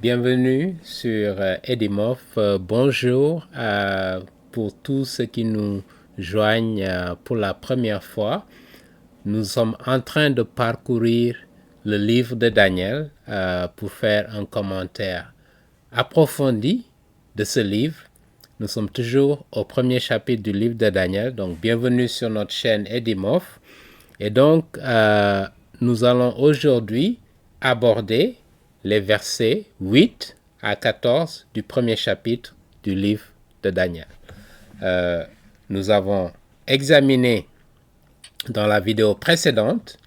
Bienvenue sur Edimof. Bonjour pour tous ceux qui nous joignent pour la première fois. Nous sommes en train de parcourir le livre de Daniel pour faire un commentaire approfondi de ce livre. Nous sommes toujours au premier chapitre du livre de Daniel, donc bienvenue sur notre chaîne Edimof. Et donc, nous allons aujourd'hui aborder les versets 8 à 14 du premier chapitre du livre de Daniel. Nous avons examiné dans la vidéo précédente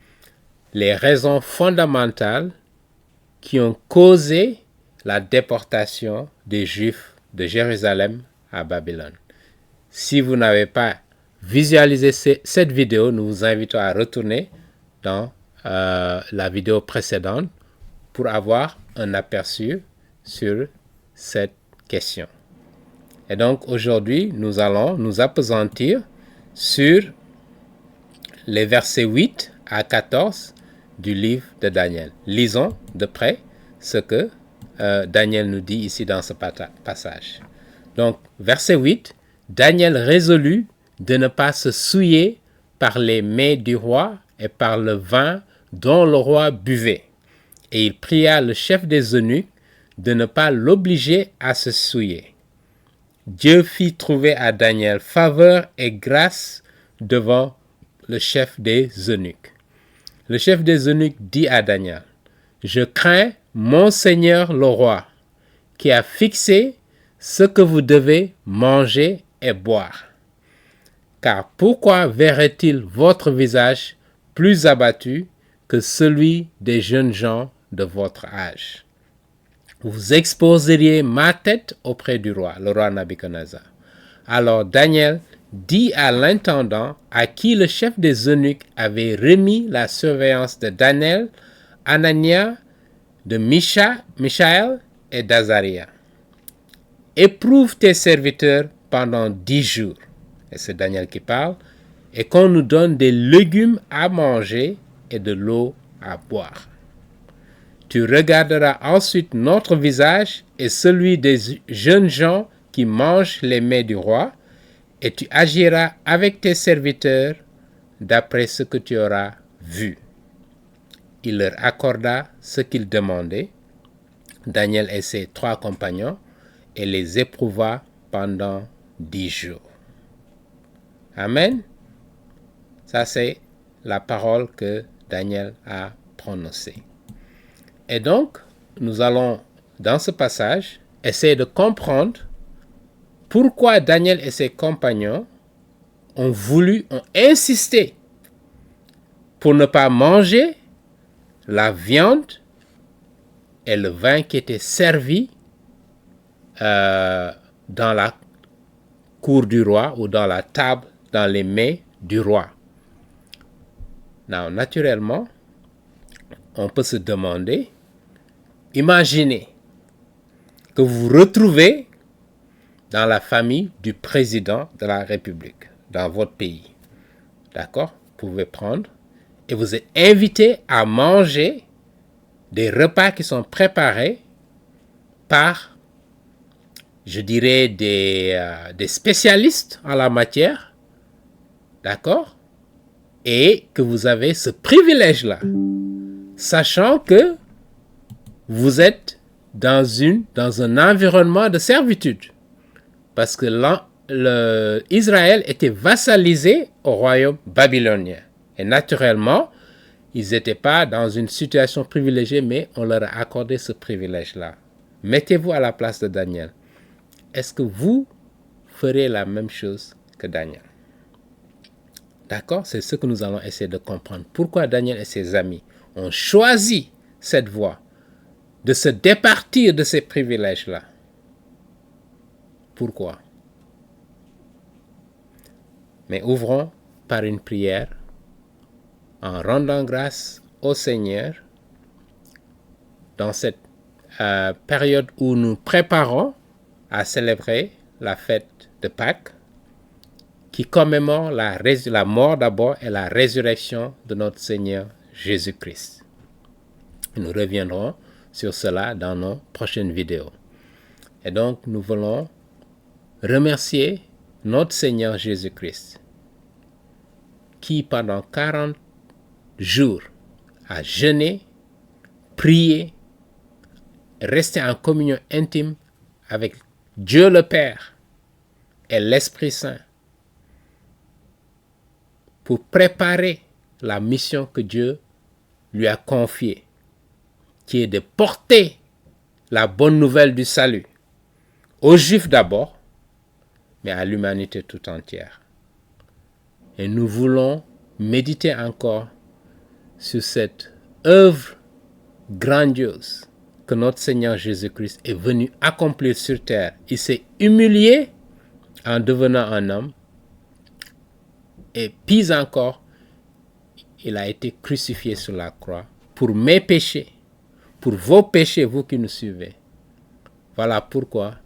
les raisons fondamentales qui ont causé la déportation des Juifs de Jérusalem à Babylone. Si vous n'avez pas visualisé cette vidéo, nous vous invitons à retourner dans la vidéo précédente pour avoir un aperçu sur cette question. Et donc aujourd'hui, nous allons nous appesantir sur les versets 8 à 14 du livre de Daniel. Lisons de près ce que Daniel nous dit ici dans ce passage. Donc, verset 8, Daniel résolut de ne pas se souiller par les mets du roi et par le vin dont le roi buvait. Et il pria le chef des eunuques de ne pas l'obliger à se souiller. Dieu fit trouver à Daniel faveur et grâce devant le chef des eunuques. Le chef des eunuques dit à Daniel, « Je crains mon Seigneur le roi, qui a fixé ce que vous devez manger et boire. Car pourquoi verrait-il votre visage plus abattu que celui des jeunes gens de votre âge? Vous exposeriez ma tête auprès du roi, le roi Nabuchodonosor. » Alors Daniel dit à l'intendant à qui le chef des eunuques avait remis la surveillance de Daniel, Anania, de Michaël et d'Azaria, « Éprouve tes serviteurs pendant 10 jours. » Et c'est Daniel qui parle. « Et qu'on nous donne des légumes à manger et de l'eau à boire. Tu regarderas ensuite notre visage et celui des jeunes gens qui mangent les mets du roi, et tu agiras avec tes serviteurs d'après ce que tu auras vu. » Il leur accorda ce qu'ils demandaient, Daniel et ses 3 compagnons, et les éprouva pendant 10 jours. Amen. Ça, c'est la parole que Daniel a prononcée. Et donc, nous allons, dans ce passage, essayer de comprendre pourquoi Daniel et ses compagnons ont insisté pour ne pas manger la viande et le vin qui étaient servis dans la cour du roi ou dans la table, dans les mets du roi. Naturellement, on peut se demander, imaginez que vous vous retrouvez dans la famille du président de la République, dans votre pays. D'accord? Vous pouvez prendre et vous êtes invité à manger des repas qui sont préparés par, je dirais, des spécialistes en la matière. D'accord? Et que vous avez ce privilège-là, sachant que vous êtes dans un environnement de servitude. Parce que Israël était vassalisé au royaume babylonien. Et naturellement, ils n'étaient pas dans une situation privilégiée, mais on leur a accordé ce privilège-là. Mettez-vous à la place de Daniel. Est-ce que vous ferez la même chose que Daniel? D'accord? C'est ce que nous allons essayer de comprendre. Pourquoi Daniel et ses amis ont choisi cette voie de se départir de ces privilèges-là? Pourquoi? Mais ouvrons par une prière en rendant grâce au Seigneur dans cette période où nous préparons à célébrer la fête de Pâques, qui commémore la mort d'abord et la résurrection de notre Seigneur Jésus-Christ. Nous reviendrons sur cela dans nos prochaines vidéos. Et donc, nous voulons remercier notre Seigneur Jésus-Christ qui, pendant 40 jours, a jeûné, prié, resté en communion intime avec Dieu le Père et l'Esprit Saint pour préparer la mission que Dieu lui a confiée, qui est de porter la bonne nouvelle du salut aux Juifs d'abord, mais à l'humanité tout entière. Et nous voulons méditer encore sur cette œuvre grandiose que notre Seigneur Jésus-Christ est venu accomplir sur terre. Il s'est humilié en devenant un homme, et pis encore, il a été crucifié sur la croix pour mes péchés, pour vos péchés, vous qui nous suivez. Voilà pourquoi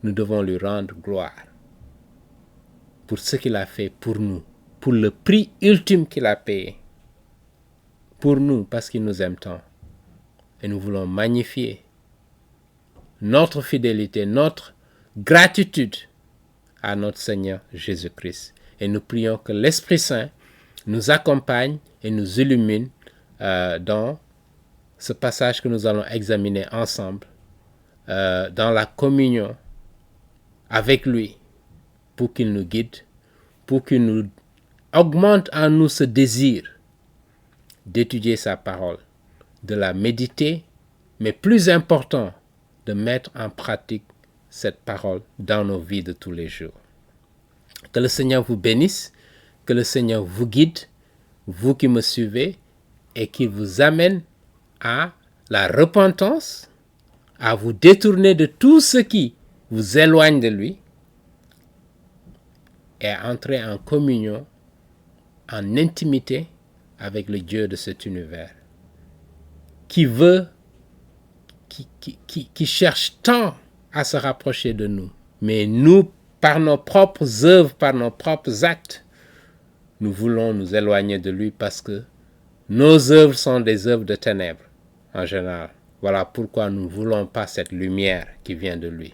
nous devons lui rendre gloire pour ce qu'il a fait pour nous, pour le prix ultime qu'il a payé pour nous, parce qu'il nous aime tant. Et nous voulons magnifier notre fidélité, notre gratitude à notre Seigneur Jésus-Christ. Et nous prions que l'Esprit Saint nous accompagne et nous illumine dans ce passage que nous allons examiner ensemble, dans la communion avec lui, pour qu'il nous guide, pour qu'il nous augmente en nous ce désir d'étudier sa parole, de la méditer, mais plus important, de mettre en pratique cette parole dans nos vies de tous les jours. Que le Seigneur vous bénisse, que le Seigneur vous guide, vous qui me suivez, et qu'il vous amène à la repentance, à vous détourner de tout ce qui vous éloigne de lui, et à entrer en communion, en intimité avec le Dieu de cet univers, qui cherche tant à se rapprocher de nous. Mais nous, par nos propres œuvres, par nos propres actes, nous voulons nous éloigner de lui parce que nos œuvres sont des œuvres de ténèbres, en général. Voilà pourquoi nous ne voulons pas cette lumière qui vient de lui.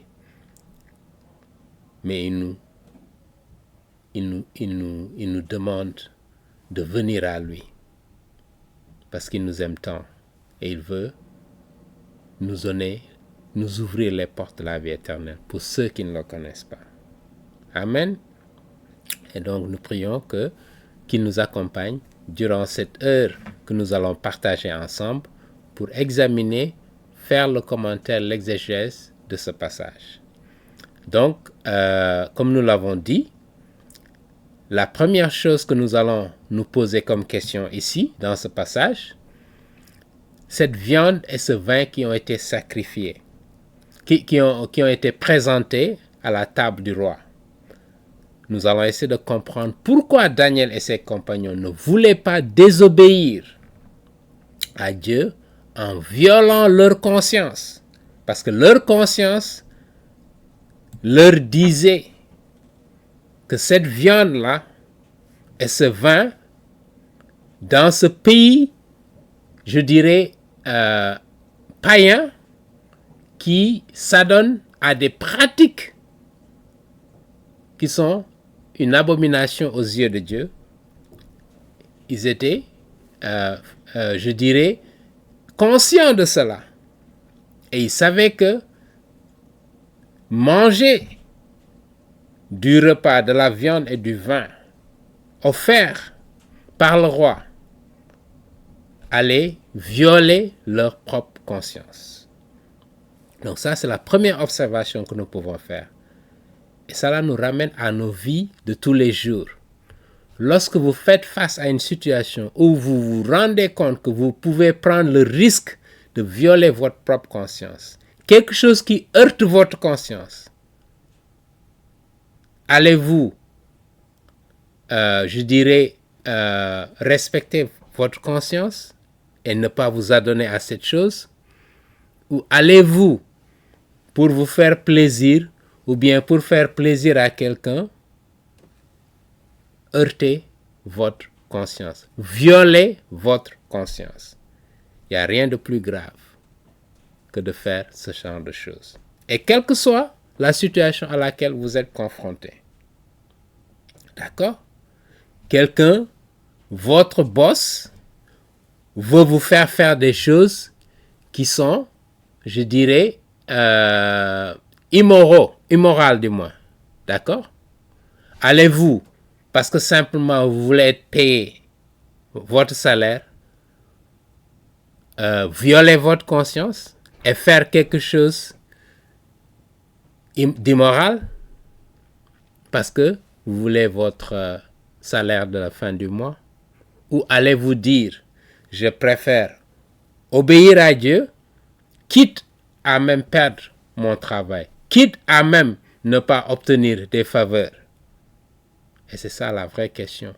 Mais il nous demande de venir à lui, parce qu'il nous aime tant et il veut nous donner, nous ouvrir les portes de la vie éternelle pour ceux qui ne le connaissent pas. Amen. Et donc nous prions qu'il nous accompagne durant cette heure que nous allons partager ensemble pour examiner, faire le commentaire, l'exégèse de ce passage. Donc, comme nous l'avons dit, la première chose que nous allons nous poser comme question ici, dans ce passage, cette viande et ce vin qui ont été sacrifiés, qui ont été présentés à la table du roi. Nous allons essayer de comprendre pourquoi Daniel et ses compagnons ne voulaient pas désobéir à Dieu en violant leur conscience. Parce que leur conscience leur disait que cette viande-là et ce vin, dans ce pays, je dirais, païen, qui s'adonne à des pratiques qui sont une abomination aux yeux de Dieu, ils étaient, je dirais, conscients de cela. Et ils savaient que manger du repas, de la viande et du vin offert par le roi allait violer leur propre conscience. Donc ça, c'est la première observation que nous pouvons faire. Et cela nous ramène à nos vies de tous les jours. Lorsque vous faites face à une situation où vous vous rendez compte que vous pouvez prendre le risque de violer votre propre conscience, quelque chose qui heurte votre conscience, allez-vous, je dirais, respecter votre conscience et ne pas vous adonner à cette chose? Ou allez-vous, pour vous faire plaisir, ou bien pour faire plaisir à quelqu'un, heurter votre conscience, violer votre conscience? Il n'y a rien de plus grave que de faire ce genre de choses. Et quelle que soit la situation à laquelle vous êtes confronté. D'accord? Quelqu'un, votre boss, veut vous faire des choses qui sont, je dirais, immorales du moins. D'accord? Allez-vous, parce que simplement vous voulez être payé votre salaire, violer votre conscience et faire quelque chose d'immoral parce que vous voulez votre salaire de la fin du mois? Ou allez-vous dire, je préfère obéir à Dieu, quitte à même perdre mon travail, quitte à même ne pas obtenir des faveurs? Et c'est ça la vraie question.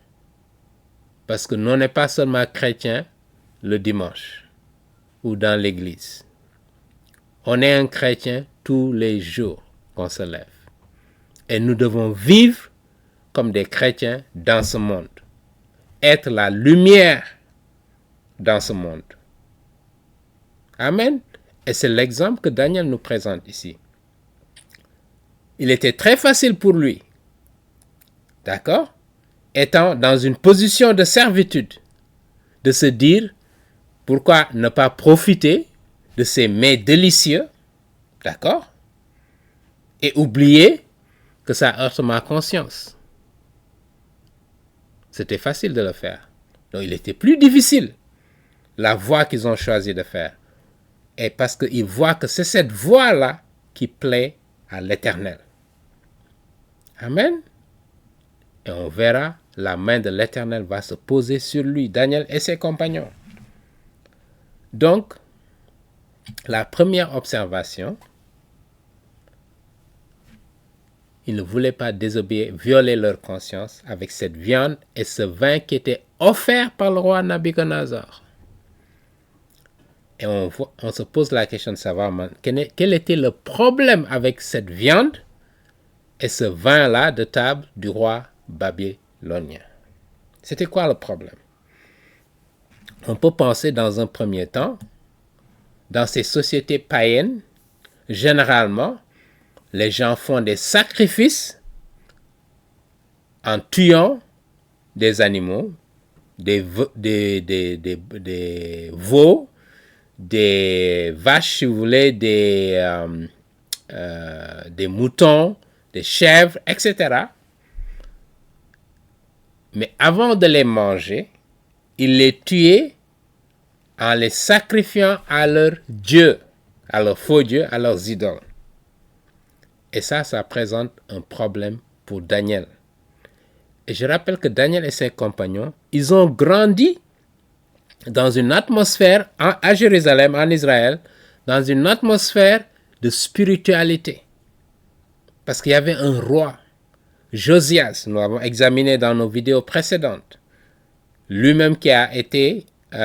Parce que nous n'est pas seulement chrétiens le dimanche ou dans l'église. On est un chrétien tous les jours qu'on se lève. Et nous devons vivre comme des chrétiens dans ce monde. Être la lumière dans ce monde. Amen. Et c'est l'exemple que Daniel nous présente ici. Il était très facile pour lui, d'accord, étant dans une position de servitude, de se dire, pourquoi ne pas profiter de ces mets délicieux, d'accord, et oublier que ça heurte ma conscience. C'était facile de le faire. Donc il était plus difficile, la voie qu'ils ont choisi de faire. Et parce qu'ils voient que c'est cette voie-là qui plaît à l'Éternel. Amen. Et on verra, la main de l'Éternel va se poser sur lui, Daniel et ses compagnons. Donc, la première observation, ils ne voulaient pas désobéir, violer leur conscience avec cette viande et ce vin qui était offert par le roi Nabuchodonosor. Et on se pose la question de savoir quel était le problème avec cette viande et ce vin-là de table du roi babylonien. C'était quoi le problème? On peut penser dans un premier temps, dans ces sociétés païennes, généralement, les gens font des sacrifices en tuant des animaux, des veaux, des vaches, si vous voulez, des moutons, des chèvres, etc. Mais avant de les manger, ils les tuaient en les sacrifiant à leurs dieux, à leurs faux dieux, à leurs idoles. Et ça présente un problème pour Daniel. Et je rappelle que Daniel et ses compagnons, ils ont grandi dans une atmosphère à Jérusalem, en Israël, dans une atmosphère de spiritualité. Parce qu'il y avait un roi, Josias, nous l'avons examiné dans nos vidéos précédentes. Lui-même qui a été, qui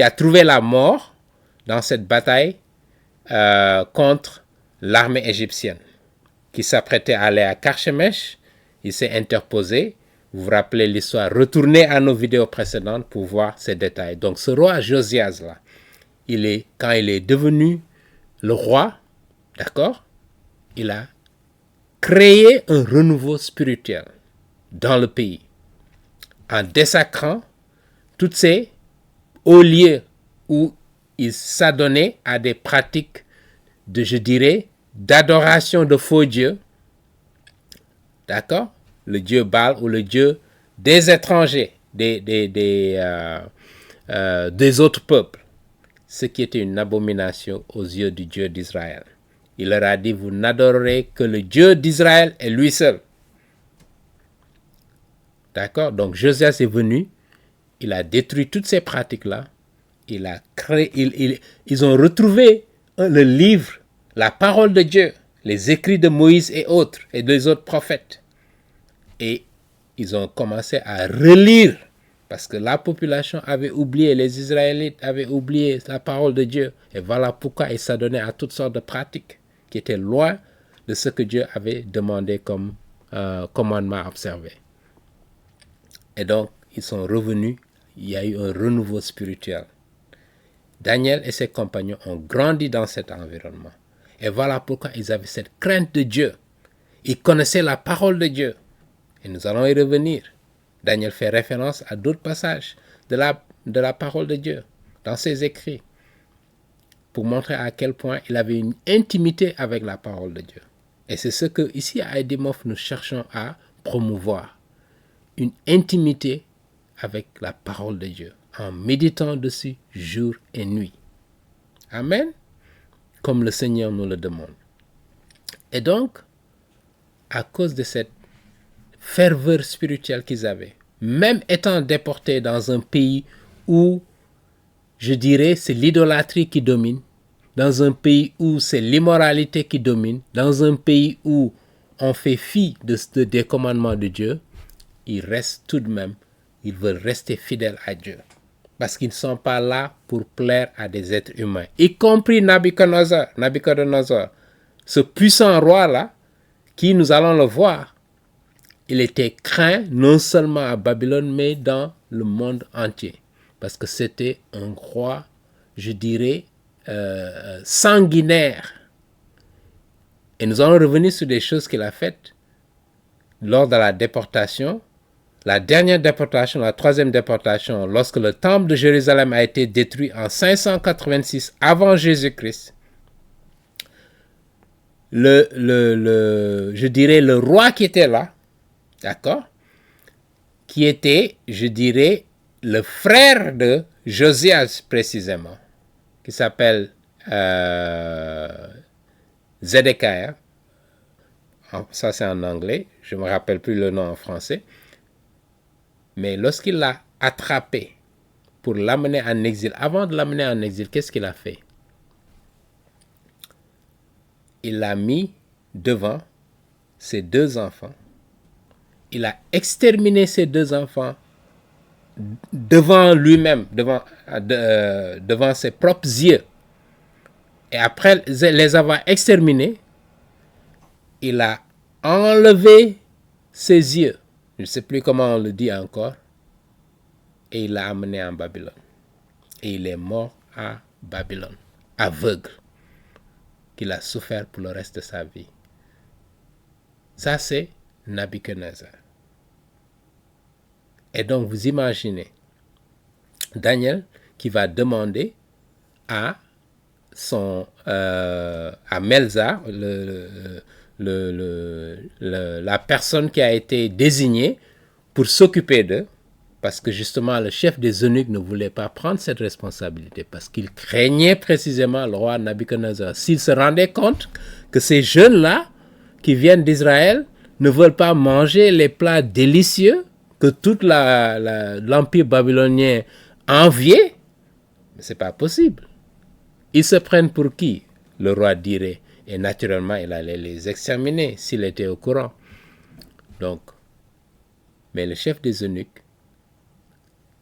a trouvé la mort dans cette bataille contre l'armée égyptienne, qui s'apprêtait à aller à Carchemish. Il s'est interposé. Vous vous rappelez l'histoire. Retournez à nos vidéos précédentes pour voir ces détails. Donc ce roi Josias-là, quand il est devenu le roi, d'accord, il a créé un renouveau spirituel dans le pays en désacrant tous ces hauts lieux où il s'adonnait à des pratiques d'adoration de faux dieux, d'accord, le dieu Baal ou le dieu des étrangers, des autres peuples, ce qui était une abomination aux yeux du Dieu d'Israël. Il leur a dit, vous n'adorerez que le Dieu d'Israël et lui seul. D'accord? Donc Josias est venu, il a détruit toutes ces pratiques-là, il a créé, ils ont retrouvé le livre, la parole de Dieu, les écrits de Moïse et autres, et des autres prophètes. Et ils ont commencé à relire, parce que la population avait oublié, les Israélites avaient oublié la parole de Dieu. Et voilà pourquoi ils s'adonnaient à toutes sortes de pratiques qui étaient loin de ce que Dieu avait demandé comme commandement à observer. Et donc, ils sont revenus, il y a eu un renouveau spirituel. Daniel et ses compagnons ont grandi dans cet environnement. Et voilà pourquoi ils avaient cette crainte de Dieu. Ils connaissaient la parole de Dieu. Et nous allons y revenir. Daniel fait référence à d'autres passages de la parole de Dieu dans ses écrits pour montrer à quel point il avait une intimité avec la parole de Dieu. Et c'est ce que, ici à Edimof, nous cherchons à promouvoir. Une intimité avec la parole de Dieu, en méditant dessus jour et nuit. Amen. Comme le Seigneur nous le demande. Et donc, à cause de cette ferveur spirituelle qu'ils avaient, même étant déportés dans un pays où, je dirais, c'est l'idolâtrie qui domine, dans un pays où c'est l'immoralité qui domine, dans un pays où on fait fi des commandements de Dieu, ils restent tout de même, ils veulent rester fidèles à Dieu. Parce qu'ils ne sont pas là pour plaire à des êtres humains, y compris Nabuchodonosor, ce puissant roi-là, qui, nous allons le voir, il était craint non seulement à Babylone, mais dans le monde entier. Parce que c'était un roi, je dirais, sanguinaire. Et nous allons revenir sur des choses qu'il a faites lors de la déportation. La dernière déportation, la troisième déportation, lorsque le temple de Jérusalem a été détruit en 586 avant Jésus-Christ, je dirais le roi qui était là, d'accord, qui était, je dirais, le frère de Josias précisément, qui s'appelle Zedekiah, ça c'est en anglais, je ne me rappelle plus le nom en français, mais lorsqu'il l'a attrapé pour l'amener en exil, avant de l'amener en exil, qu'est-ce qu'il a fait? Il l'a mis devant ses deux enfants. Il a exterminé ses deux enfants devant lui-même, devant ses propres yeux. Et après les avoir exterminés, il a enlevé ses yeux. Je ne sais plus comment on le dit encore. Et il l'a amené en Babylone. Et il est mort à Babylone, aveugle, qu'il a souffert pour le reste de sa vie. Ça, c'est Nabuchodonosor. Et donc, vous imaginez Daniel qui va demander à Melzar, la personne qui a été désignée pour s'occuper d'eux, parce que justement le chef des eunuques ne voulait pas prendre cette responsabilité, parce qu'il craignait précisément le roi Nabuchodonosor. S'il se rendait compte que ces jeunes-là, qui viennent d'Israël, ne veulent pas manger les plats délicieux que tout l'empire babylonien enviait, mais ce n'est pas possible. Ils se prennent pour qui? Le roi dirait. Et naturellement, il allait les exterminer s'il était au courant. Donc, mais le chef des eunuques,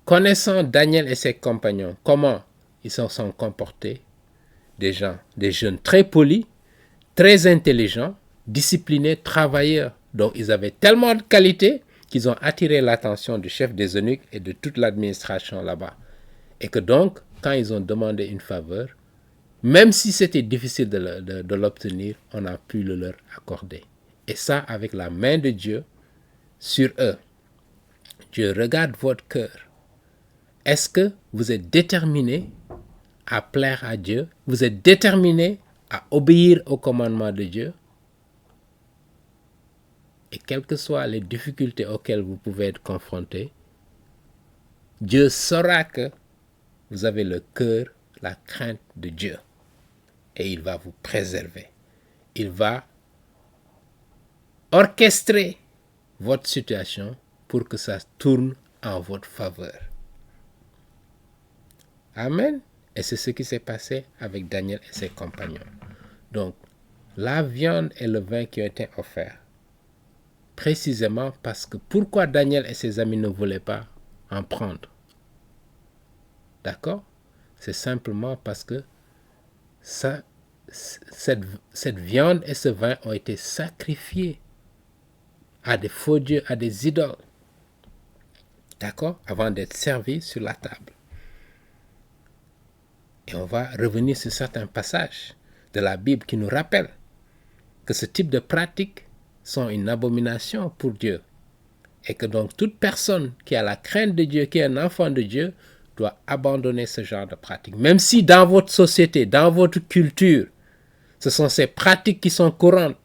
connaissant Daniel et ses compagnons, comment ils se sont comportés, des jeunes très polis, très intelligents, disciplinés, travailleurs, dont ils avaient tellement de qualités qu'ils ont attiré l'attention du chef des eunuques et de toute l'administration là-bas. Et que donc, quand ils ont demandé une faveur, même si c'était difficile de l'obtenir, on a pu le leur accorder. Et ça, avec la main de Dieu sur eux. Dieu regarde votre cœur. Est-ce que vous êtes déterminé à plaire à Dieu? Vous êtes déterminé à obéir aux commandements de Dieu? Et quelles que soient les difficultés auxquelles vous pouvez être confrontés, Dieu saura que vous avez le cœur, la crainte de Dieu. Et il va vous préserver. Il va orchestrer votre situation pour que ça tourne en votre faveur. Amen. Et c'est ce qui s'est passé avec Daniel et ses compagnons. Donc, la viande et le vin qui ont été offerts, précisément parce que pourquoi Daniel et ses amis ne voulaient pas en prendre? D'accord? C'est simplement parce que cette viande et ce vin ont été sacrifiés à des faux dieux, à des idoles. D'accord? Avant d'être servis sur la table. Et on va revenir sur certains passages de la Bible qui nous rappellent que ce type de pratiques sont une abomination pour Dieu. Et que donc toute personne qui a la crainte de Dieu, qui est un enfant de Dieu, doit abandonner ce genre de pratiques. Même si dans votre société, dans votre culture, ce sont ces pratiques qui sont courantes,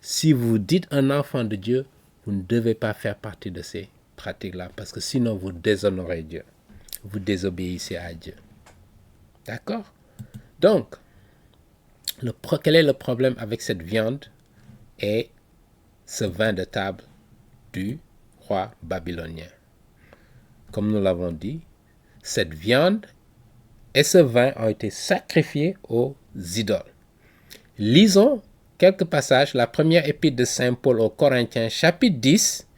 si vous dites un enfant de Dieu, vous ne devez pas faire partie de ces pratiques-là, parce que sinon vous déshonorez Dieu. Vous désobéissez à Dieu. D'accord? Donc, quel est le problème avec cette viande et ce vin de table du roi babylonien? Comme nous l'avons dit, cette viande et ce vin ont été sacrifiés aux idoles. Lisons quelques passages. La première épître de Saint Paul aux Corinthiens, chapitre 10.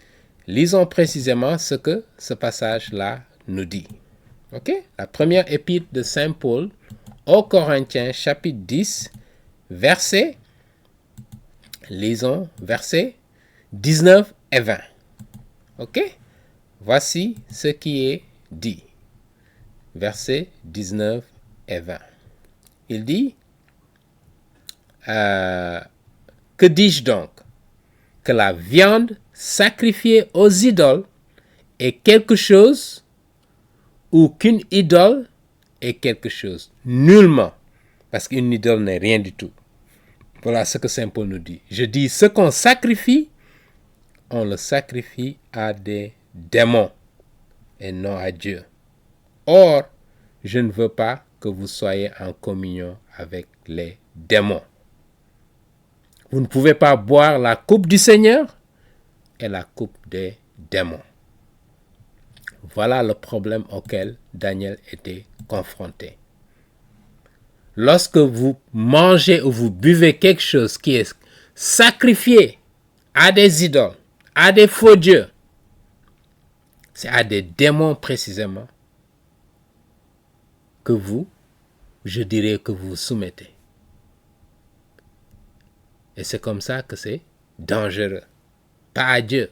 Lisons précisément ce que ce passage-là nous dit. Ok? La première épître de Saint Paul aux Corinthiens, chapitre 10, lisons versets 19 et 20. Ok? Voici ce qui est dit. Versets 19 et 20. Il dit, que dis-je donc? Que la viande sacrifiée aux idoles est quelque chose ou qu'une idole est quelque chose? Nullement, parce qu'une idole n'est rien du tout. Voilà ce que Saint Paul nous dit. Je dis, ce qu'on sacrifie, on le sacrifie à des démons et non à Dieu. Or, je ne veux pas que vous soyez en communion avec les démons. Vous ne pouvez pas boire la coupe du Seigneur et la coupe des démons. Voilà le problème auquel Daniel était confronté. Lorsque vous mangez ou vous buvez quelque chose qui est sacrifié à des idoles, à des faux dieux, c'est à des démons précisément que je dirais que vous vous soumettez. Et c'est comme ça que c'est dangereux, pas à Dieu.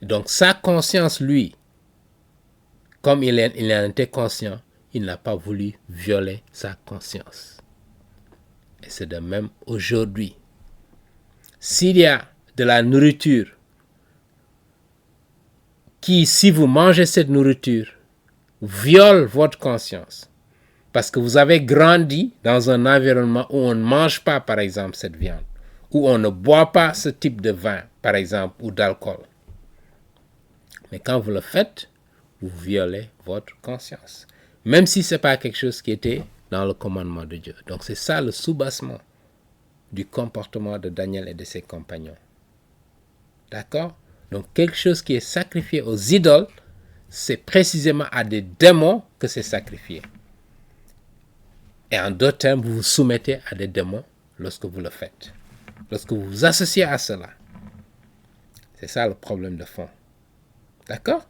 Donc sa conscience, lui, comme il en était conscient, il n'a pas voulu violer sa conscience. Et c'est de même aujourd'hui. S'il y a de la nourriture qui, si vous mangez cette nourriture, viole votre conscience, parce que vous avez grandi dans un environnement où on ne mange pas, par exemple, cette viande, où on ne boit pas ce type de vin, par exemple, ou d'alcool. Mais quand vous le faites, vous violez votre conscience. Même si ce n'est pas quelque chose qui était dans le commandement de Dieu. Donc c'est ça le soubassement du comportement de Daniel et de ses compagnons. D'accord? Donc quelque chose qui est sacrifié aux idoles, c'est précisément à des démons que c'est sacrifié. Et en d'autres termes, vous vous soumettez à des démons lorsque vous le faites. Lorsque vous vous associez à cela. C'est ça le problème de fond. D'accord?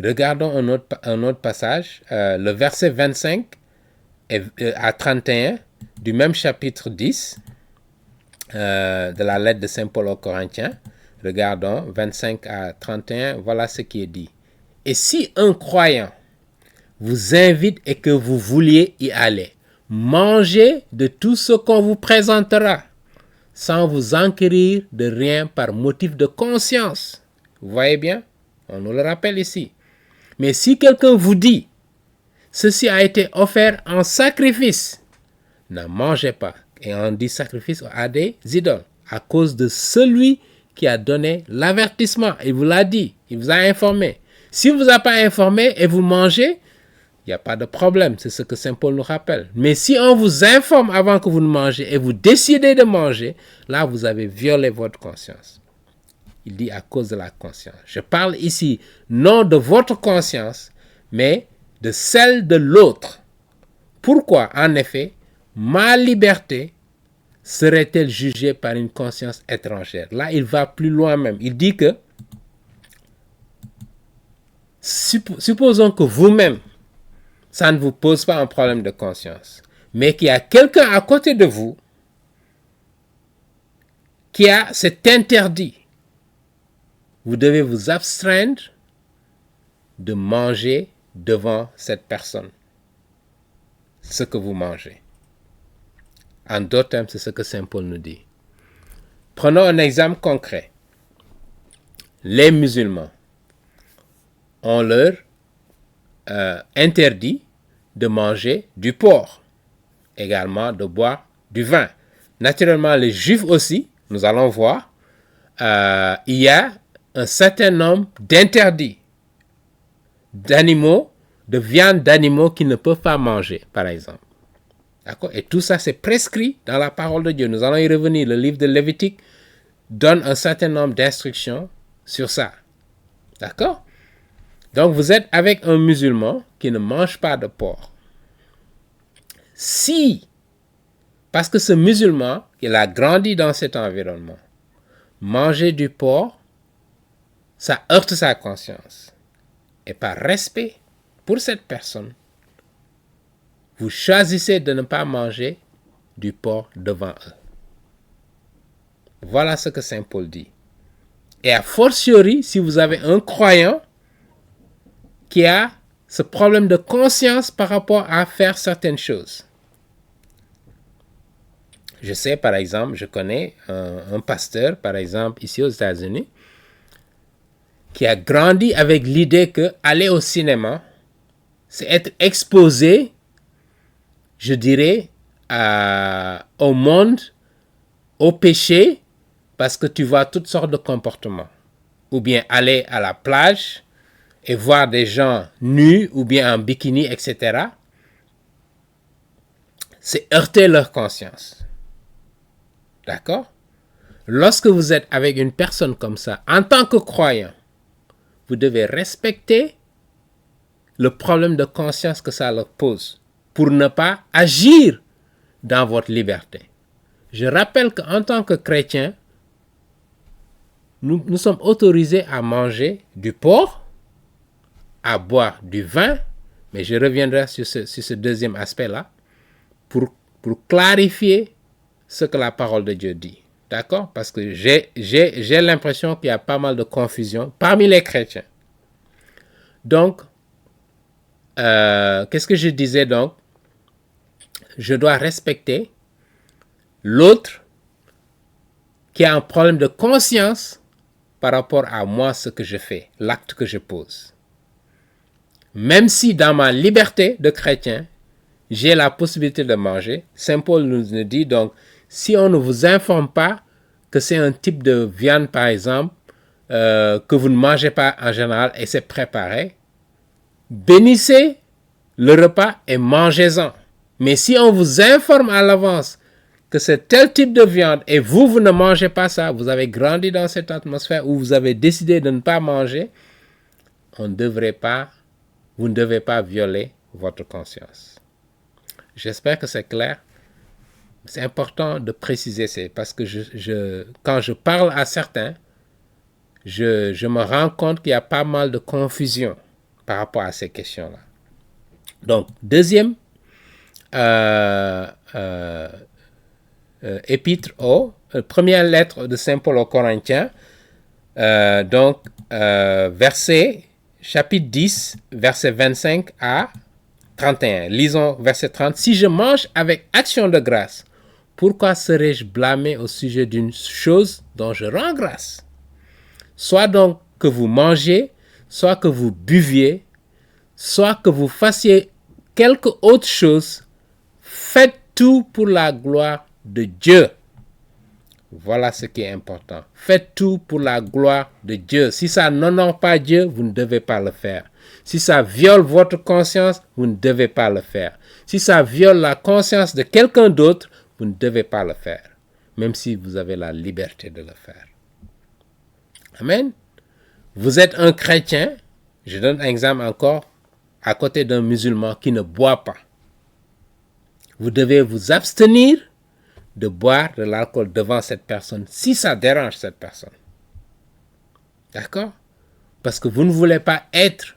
Regardons un autre passage, le verset 25 à 31 du même chapitre 10 de la lettre de Saint Paul aux Corinthiens. Regardons 25 à 31, voilà ce qui est dit. Et si un croyant vous invite et que vous vouliez y aller, mangez de tout ce qu'on vous présentera, sans vous enquérir de rien par motif de conscience. Vous voyez bien? On nous le rappelle ici. Mais si quelqu'un vous dit, ceci a été offert en sacrifice, n'en mangez pas. Et on dit sacrifice à des idoles, à cause de celui qui a donné l'avertissement. Il vous l'a dit, il vous a informé. Si il ne vous a pas informé et vous mangez, il n'y a pas de problème. C'est ce que Saint Paul nous rappelle. Mais si on vous informe avant que vous ne mangez et vous décidez de manger, là vous avez violé votre conscience. Il dit à cause de la conscience. Je parle ici non de votre conscience, mais de celle de l'autre. Pourquoi, en effet, ma liberté serait-elle jugée par une conscience étrangère? Là, il va plus loin même. Il dit que, supposons que vous-même, ça ne vous pose pas un problème de conscience, mais qu'il y a quelqu'un à côté de vous qui a cet interdit. Vous devez vous abstraindre de manger devant cette personne. ce que vous mangez. En d'autres termes, c'est ce que Saint Paul nous dit. Prenons un exemple concret. Les musulmans, on leur interdit de manger du porc, également de boire du vin. Naturellement, les juifs aussi, nous allons voir, il y a un certain nombre d'interdits d'animaux, de viande d'animaux qu'ils ne peuvent pas manger, par exemple. D'accord? Et tout ça, c'est prescrit dans la parole de Dieu. Nous allons y revenir. Le livre de Lévitique donne un certain nombre d'instructions sur ça. D'accord? Donc, vous êtes avec un musulman qui ne mange pas de porc. Si, parce que ce musulman, il a grandi dans cet environnement, manger du porc, ça heurte sa conscience. Et par respect pour cette personne, vous choisissez de ne pas manger du porc devant eux. Voilà ce que Saint Paul dit. Et a fortiori, si vous avez un croyant qui a ce problème de conscience par rapport à faire certaines choses. Je sais, par exemple, je connais un pasteur, par exemple, ici aux États-Unis, qui a grandi avec l'idée que aller au cinéma, c'est être exposé, je dirais, au monde, au péché, parce que tu vois toutes sortes de comportements. Ou bien aller à la plage et voir des gens nus ou bien en bikini, etc. C'est heurter leur conscience. D'accord? Lorsque vous êtes avec une personne comme ça, en tant que croyant, vous devez respecter le problème de conscience que ça leur pose pour ne pas agir dans votre liberté. Je rappelle qu'en tant que chrétien, nous sommes autorisés à manger du porc, à boire du vin, mais je reviendrai sur ce deuxième aspect-là pour clarifier ce que la parole de Dieu dit. D'accord? Parce que j'ai l'impression qu'il y a pas mal de confusion parmi les chrétiens. Donc, qu'est-ce que je disais donc? Je dois respecter l'autre qui a un problème de conscience par rapport à moi, ce que je fais, l'acte que je pose. Même si dans ma liberté de chrétien, j'ai la possibilité de manger, Saint Paul nous dit donc, si on ne vous informe pas que c'est un type de viande, par exemple, que vous ne mangez pas en général et c'est préparé, bénissez le repas et mangez-en. Mais si on vous informe à l'avance que c'est tel type de viande et vous ne mangez pas ça, vous avez grandi dans cette atmosphère où vous avez décidé de ne pas manger, vous ne devez pas violer votre conscience. J'espère que c'est clair. C'est important de préciser ça parce que quand je parle à certains, je me rends compte qu'il y a pas mal de confusion par rapport à ces questions-là. Donc, deuxième épître première lettre de Saint Paul aux Corinthiens, chapitre 10, verset 25 à 31. Lisons verset 30. Si je mange avec action de grâce, pourquoi serais-je blâmé au sujet d'une chose dont je rends grâce? Soit donc que vous mangez, soit que vous buviez, soit que vous fassiez quelque autre chose, faites tout pour la gloire de Dieu. Voilà ce qui est important. Faites tout pour la gloire de Dieu. Si ça n'honore pas Dieu, vous ne devez pas le faire. Si ça viole votre conscience, vous ne devez pas le faire. Si ça viole la conscience de quelqu'un d'autre, vous ne devez pas le faire. Même si vous avez la liberté de le faire. Amen. Vous êtes un chrétien, je donne un exemple encore, à côté d'un musulman qui ne boit pas. Vous devez vous abstenir de boire de l'alcool devant cette personne si ça dérange cette personne. D'accord? Parce que vous ne voulez pas être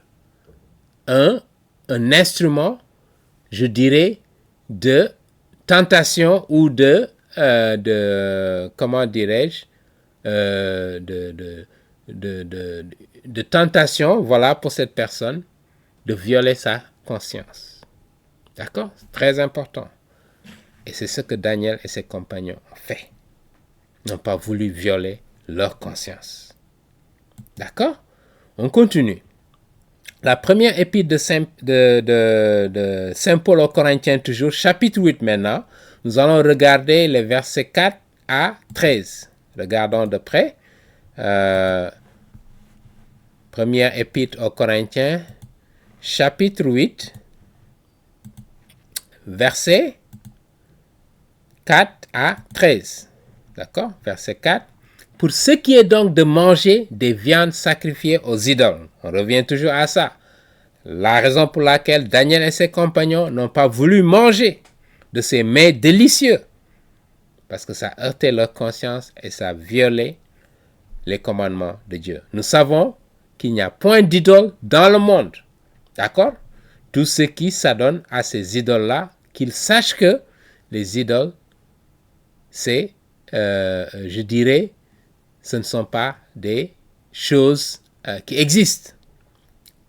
un instrument, je dirais, de tentation ou de comment dirais-je, de tentation, voilà, pour cette personne, de violer sa conscience. D'accord? Très important. Et c'est ce que Daniel et ses compagnons ont fait. Ils n'ont pas voulu violer leur conscience. D'accord? On continue. La première épître de Saint Paul aux Corinthiens, toujours, chapitre 8 maintenant. Nous allons regarder les versets 4 à 13. Regardons de près. Première épître aux Corinthiens, chapitre 8, versets 4 à 13. D'accord? Verset 4. Pour ce qui est donc de manger des viandes sacrifiées aux idoles. On revient toujours à ça. La raison pour laquelle Daniel et ses compagnons n'ont pas voulu manger de ces mets délicieux. Parce que ça heurtait leur conscience et ça violait les commandements de Dieu. Nous savons qu'il n'y a point d'idole dans le monde. D'accord? Tous ceux qui s'adonnent à ces idoles-là, qu'ils sachent que les idoles, c'est, je dirais, ce ne sont pas des choses qui existent.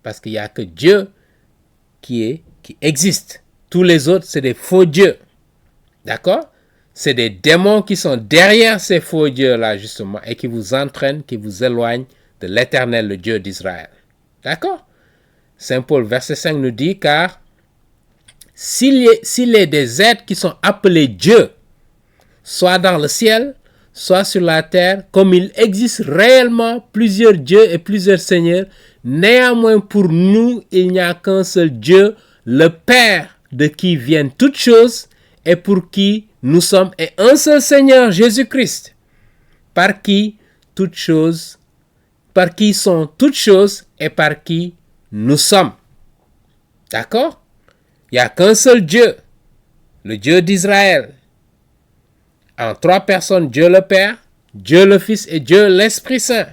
Parce qu'il n'y a que Dieu qui existe. Tous les autres, c'est des faux dieux. D'accord? C'est des démons qui sont derrière ces faux dieux-là, justement, et qui vous entraînent, qui vous éloignent de l'Éternel, le Dieu d'Israël. D'accord? Saint Paul, verset 5 nous dit, car s'il est des êtres qui sont appelés Dieu, soit dans le ciel, soit sur la terre, comme il existe réellement plusieurs dieux et plusieurs seigneurs, néanmoins pour nous, il n'y a qu'un seul Dieu, le Père de qui viennent toutes choses et pour qui nous sommes, et un seul Seigneur, Jésus-Christ, par qui sont toutes choses et par qui nous sommes. D'accord? Il n'y a qu'un seul Dieu, le Dieu d'Israël. En trois personnes, Dieu le Père, Dieu le Fils et Dieu l'Esprit Saint.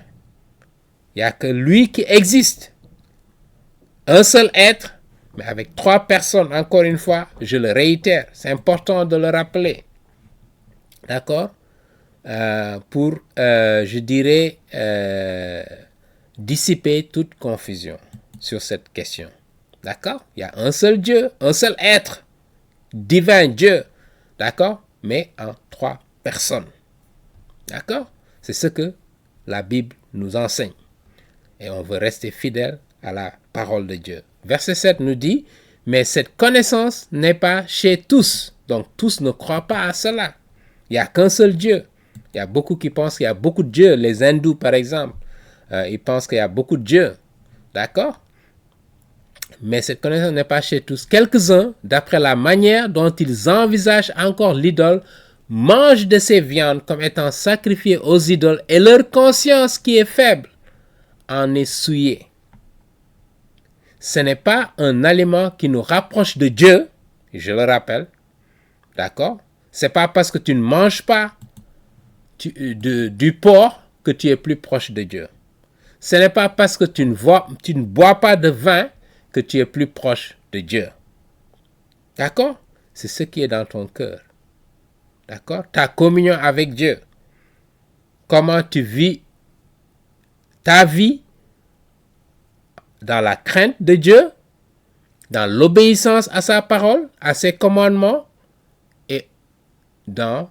Il n'y a que lui qui existe. Un seul être, mais avec trois personnes, encore une fois, je le réitère, c'est important de le rappeler. D'accord? Pour, je dirais, dissiper toute confusion sur cette question. D'accord? Il y a un seul Dieu, un seul être, divin Dieu. D'accord? Mais en trois personnes. D'accord? C'est ce que la Bible nous enseigne. Et on veut rester fidèle à la parole de Dieu. Verset 7 nous dit, mais cette connaissance n'est pas chez tous. Donc tous ne croient pas à cela. Il n'y a qu'un seul Dieu. Il y a beaucoup qui pensent qu'il y a beaucoup de dieux. Les hindous, par exemple, ils pensent qu'il y a beaucoup de dieux. D'accord? Mais cette connaissance n'est pas chez tous. Quelques-uns, d'après la manière dont ils envisagent encore l'idole, mangent de ces viandes comme étant sacrifiées aux idoles et leur conscience qui est faible en est souillée. Ce n'est pas un aliment qui nous rapproche de Dieu, je le rappelle, d'accord? C'est pas parce que tu ne manges pas du porc que tu es plus proche de Dieu. Ce n'est pas parce que tu ne bois pas de vin que tu es plus proche de Dieu. D'accord? C'est ce qui est dans ton cœur. D'accord? Ta communion avec Dieu. Comment tu vis ta vie dans la crainte de Dieu, dans l'obéissance à sa parole, à ses commandements, et dans,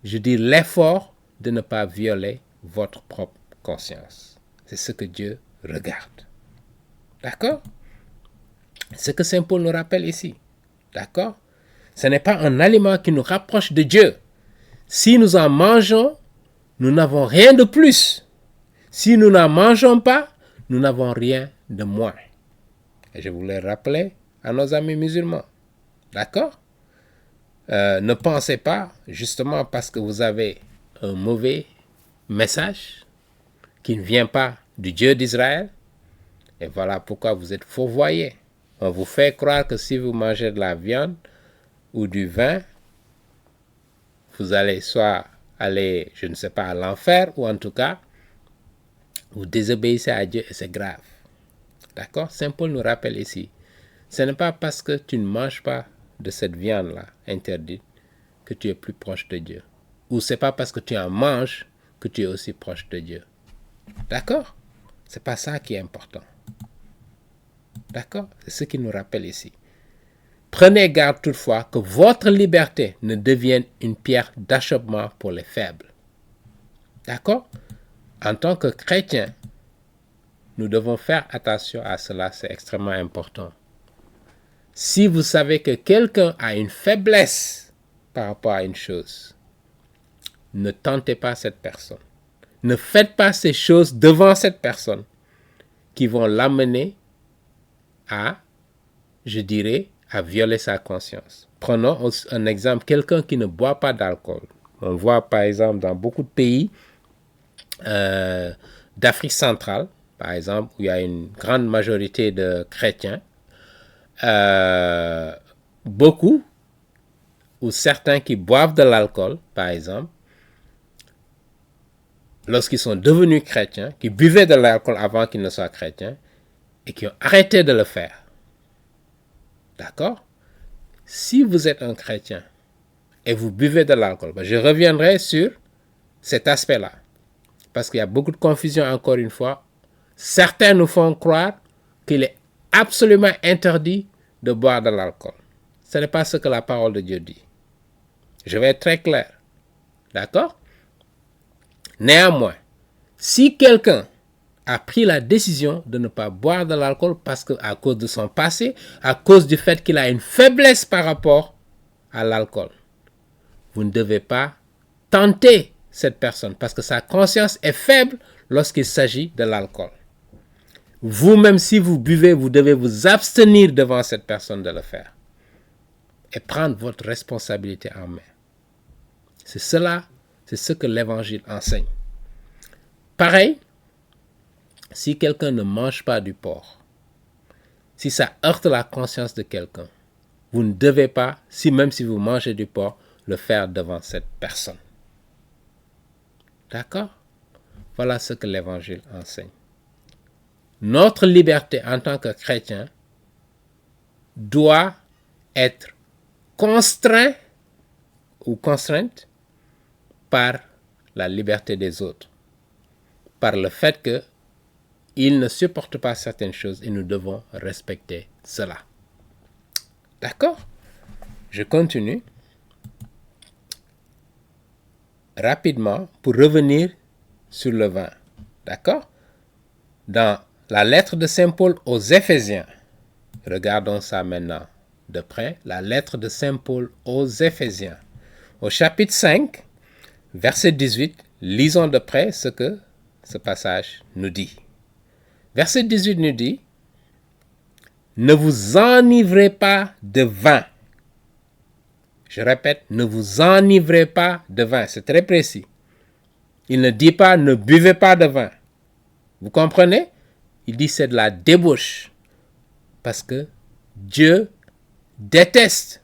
je dis, l'effort de ne pas violer votre propre conscience. C'est ce que Dieu regarde. D'accord? C'est ce que Saint Paul nous rappelle ici. D'accord? Ce n'est pas un aliment qui nous rapproche de Dieu. Si nous en mangeons, nous n'avons rien de plus. Si nous n'en mangeons pas, nous n'avons rien de moins. Et je voulais rappeler à nos amis musulmans. D'accord? Ne pensez pas, justement parce que vous avez un mauvais message qui ne vient pas du Dieu d'Israël, et voilà pourquoi vous êtes fourvoyés. On vous fait croire que si vous mangez de la viande ou du vin, vous allez soit aller, je ne sais pas, à l'enfer, ou en tout cas, vous désobéissez à Dieu et c'est grave. D'accord? Saint Paul nous rappelle ici, ce n'est pas parce que tu ne manges pas de cette viande-là interdite que tu es plus proche de Dieu. Ou c'est pas parce que tu en manges que tu es aussi proche de Dieu. D'accord? C'est pas ça qui est important. D'accord? C'est ce qu'il nous rappelle ici. Prenez garde toutefois que votre liberté ne devienne une pierre d'achoppement pour les faibles. D'accord? En tant que chrétiens, nous devons faire attention à cela, c'est extrêmement important. Si vous savez que quelqu'un a une faiblesse par rapport à une chose, ne tentez pas cette personne. Ne faites pas ces choses devant cette personne qui vont l'amener à, je dirais, à violer sa conscience. Prenons un exemple, quelqu'un qui ne boit pas d'alcool. On voit par exemple dans beaucoup de pays d'Afrique centrale, par exemple, où il y a une grande majorité de chrétiens, beaucoup ou certains qui boivent de l'alcool, par exemple, lorsqu'ils sont devenus chrétiens, qui buvaient de l'alcool avant qu'ils ne soient chrétiens, et qui ont arrêté de le faire. D'accord? Si vous êtes un chrétien et vous buvez de l'alcool, je reviendrai sur cet aspect-là. Parce qu'il y a beaucoup de confusion encore une fois. Certains nous font croire qu'il est absolument interdit de boire de l'alcool. Ce n'est pas ce que la parole de Dieu dit. Je vais être très clair. D'accord? Néanmoins, si quelqu'un a pris la décision de ne pas boire de l'alcool parce qu'à cause de son passé, à cause du fait qu'il a une faiblesse par rapport à l'alcool, vous ne devez pas tenter cette personne parce que sa conscience est faible lorsqu'il s'agit de l'alcool. Vous-même, si vous buvez, vous devez vous abstenir devant cette personne de le faire et prendre votre responsabilité en main. C'est cela, c'est ce que l'Évangile enseigne. Pareil, si quelqu'un ne mange pas du porc, si ça heurte la conscience de quelqu'un, vous ne devez pas, même si vous mangez du porc, le faire devant cette personne. D'accord? Voilà ce que l'Évangile enseigne. Notre liberté en tant que chrétien doit être contrainte par la liberté des autres, par le fait qu'ils ne supportent pas certaines choses et nous devons respecter cela. D'accord? Je continue rapidement pour revenir sur le vin. D'accord? Dans la lettre de Saint Paul aux Éphésiens, regardons ça maintenant de près, la lettre de Saint Paul aux Éphésiens. Au chapitre 5, verset 18, lisons de près ce que ce passage nous dit. Verset 18 nous dit, « Ne vous enivrez pas de vin. » Je répète, ne vous enivrez pas de vin. C'est très précis. Il ne dit pas, ne buvez pas de vin. Vous comprenez? Il dit, c'est de la débauche. Parce que Dieu déteste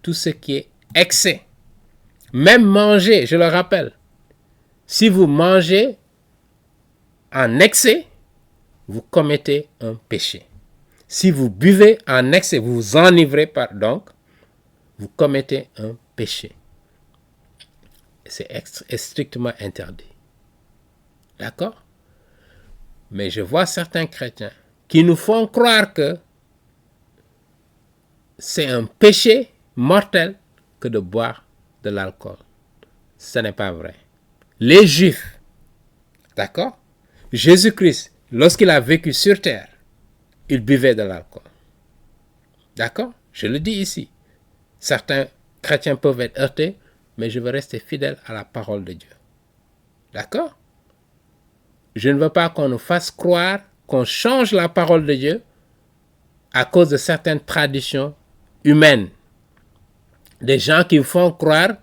tout ce qui est excès. Même manger, je le rappelle. Si vous mangez en excès, vous commettez un péché. Si vous buvez en excès, vous vous enivrez donc, vous commettez un péché. C'est strictement interdit. D'accord? Mais je vois certains chrétiens qui nous font croire que c'est un péché mortel que de boire de l'alcool. Ce n'est pas vrai. Les Juifs, d'accord? Jésus-Christ, lorsqu'il a vécu sur terre, il buvait de l'alcool. D'accord? Je le dis ici. Certains chrétiens peuvent être heurtés, mais je veux rester fidèle à la parole de Dieu. D'accord? Je ne veux pas qu'on nous fasse croire qu'on change la parole de Dieu à cause de certaines traditions humaines. Des gens qui font croire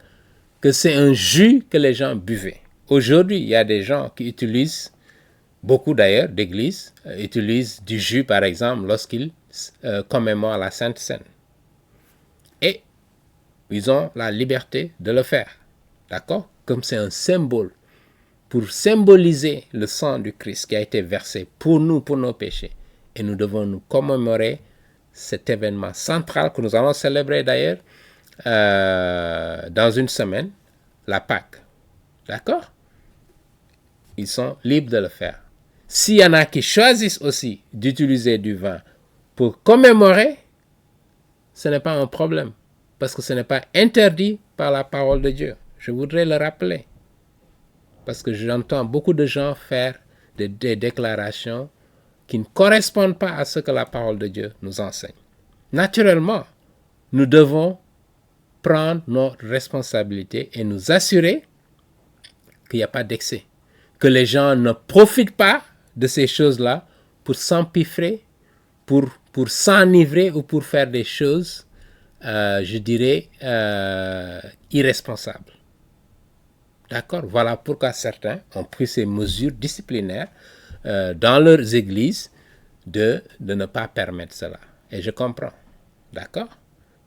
que c'est un jus que les gens buvaient. Aujourd'hui, il y a des gens qui utilisent, beaucoup d'ailleurs d'églises, utilisent du jus par exemple lorsqu'ils commémorent la Sainte Seine. Et ils ont la liberté de le faire. D'accord? Comme c'est un symbole pour symboliser le sang du Christ qui a été versé pour nous, pour nos péchés. Et nous devons nous commémorer cet événement central que nous allons célébrer d'ailleurs dans une semaine, la Pâque. D'accord? Ils sont libres de le faire. S'il y en a qui choisissent aussi d'utiliser du vin pour commémorer ce n'est pas un problème. Parce que ce n'est pas interdit par la parole de Dieu. Je voudrais le rappeler. Parce que j'entends beaucoup de gens faire des déclarations qui ne correspondent pas à ce que la parole de Dieu nous enseigne. Naturellement, nous devons prendre nos responsabilités et nous assurer qu'il n'y a pas d'excès. Que les gens ne profitent pas de ces choses-là pour s'empiffrer, pour s'enivrer ou pour faire des choses, je dirais, irresponsables. D'accord? Voilà pourquoi certains ont pris ces mesures disciplinaires dans leurs églises de ne pas permettre cela. Et je comprends. D'accord?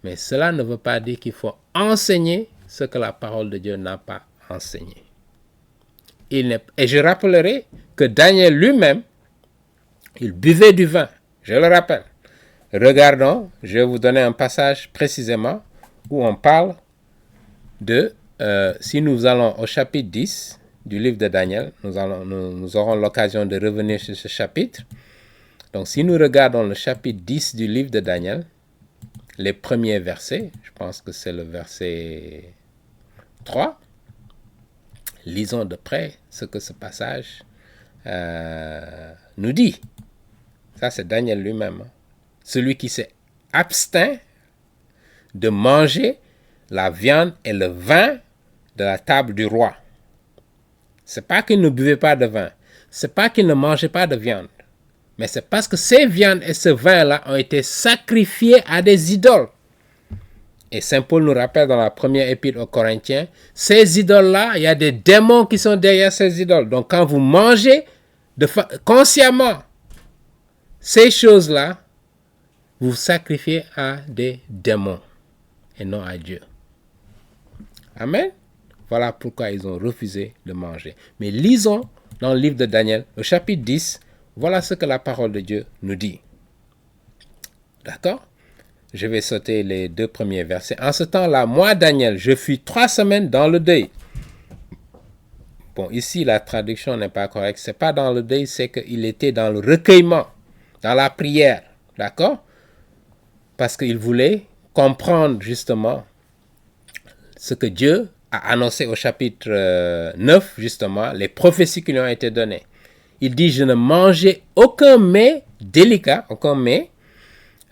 Mais cela ne veut pas dire qu'il faut enseigner ce que la parole de Dieu n'a pas enseigné. Et je rappellerai que Daniel lui-même, il buvait du vin. Je le rappelle. Regardons, je vais vous donner un passage précisément où on parle de, si nous allons au chapitre 10 du livre de Daniel, nous aurons l'occasion de revenir sur ce chapitre. Donc si nous regardons le chapitre 10 du livre de Daniel, les premiers versets, je pense que c'est le verset 3, lisons de près ce que ce passage nous dit. Ça, c'est Daniel lui-même. Celui qui s'est abstint de manger la viande et le vin de la table du roi. C'est pas qu'il ne buvait pas de vin. C'est pas qu'il ne mangeait pas de viande. Mais c'est parce que ces viandes et ce vin-là ont été sacrifiés à des idoles. Et Saint Paul nous rappelle dans la première épître aux Corinthiens, ces idoles-là, il y a des démons qui sont derrière ces idoles. Donc quand vous mangez consciemment ces choses-là, vous sacrifiez à des démons et non à Dieu. Amen. Voilà pourquoi ils ont refusé de manger. Mais lisons dans le livre de Daniel, au chapitre 10, voilà ce que la parole de Dieu nous dit. D'accord? Je vais sauter les 2 premiers versets. En ce temps-là, moi, Daniel, je fus 3 semaines dans le deuil. Bon, ici, la traduction n'est pas correcte. Ce n'est pas dans le deuil, c'est qu'il était dans le recueillement, dans la prière. D'accord? Parce qu'il voulait comprendre justement ce que Dieu a annoncé au chapitre 9, justement, les prophéties qui lui ont été données. Il dit, je ne mangeais aucun mets délicat, aucun mets,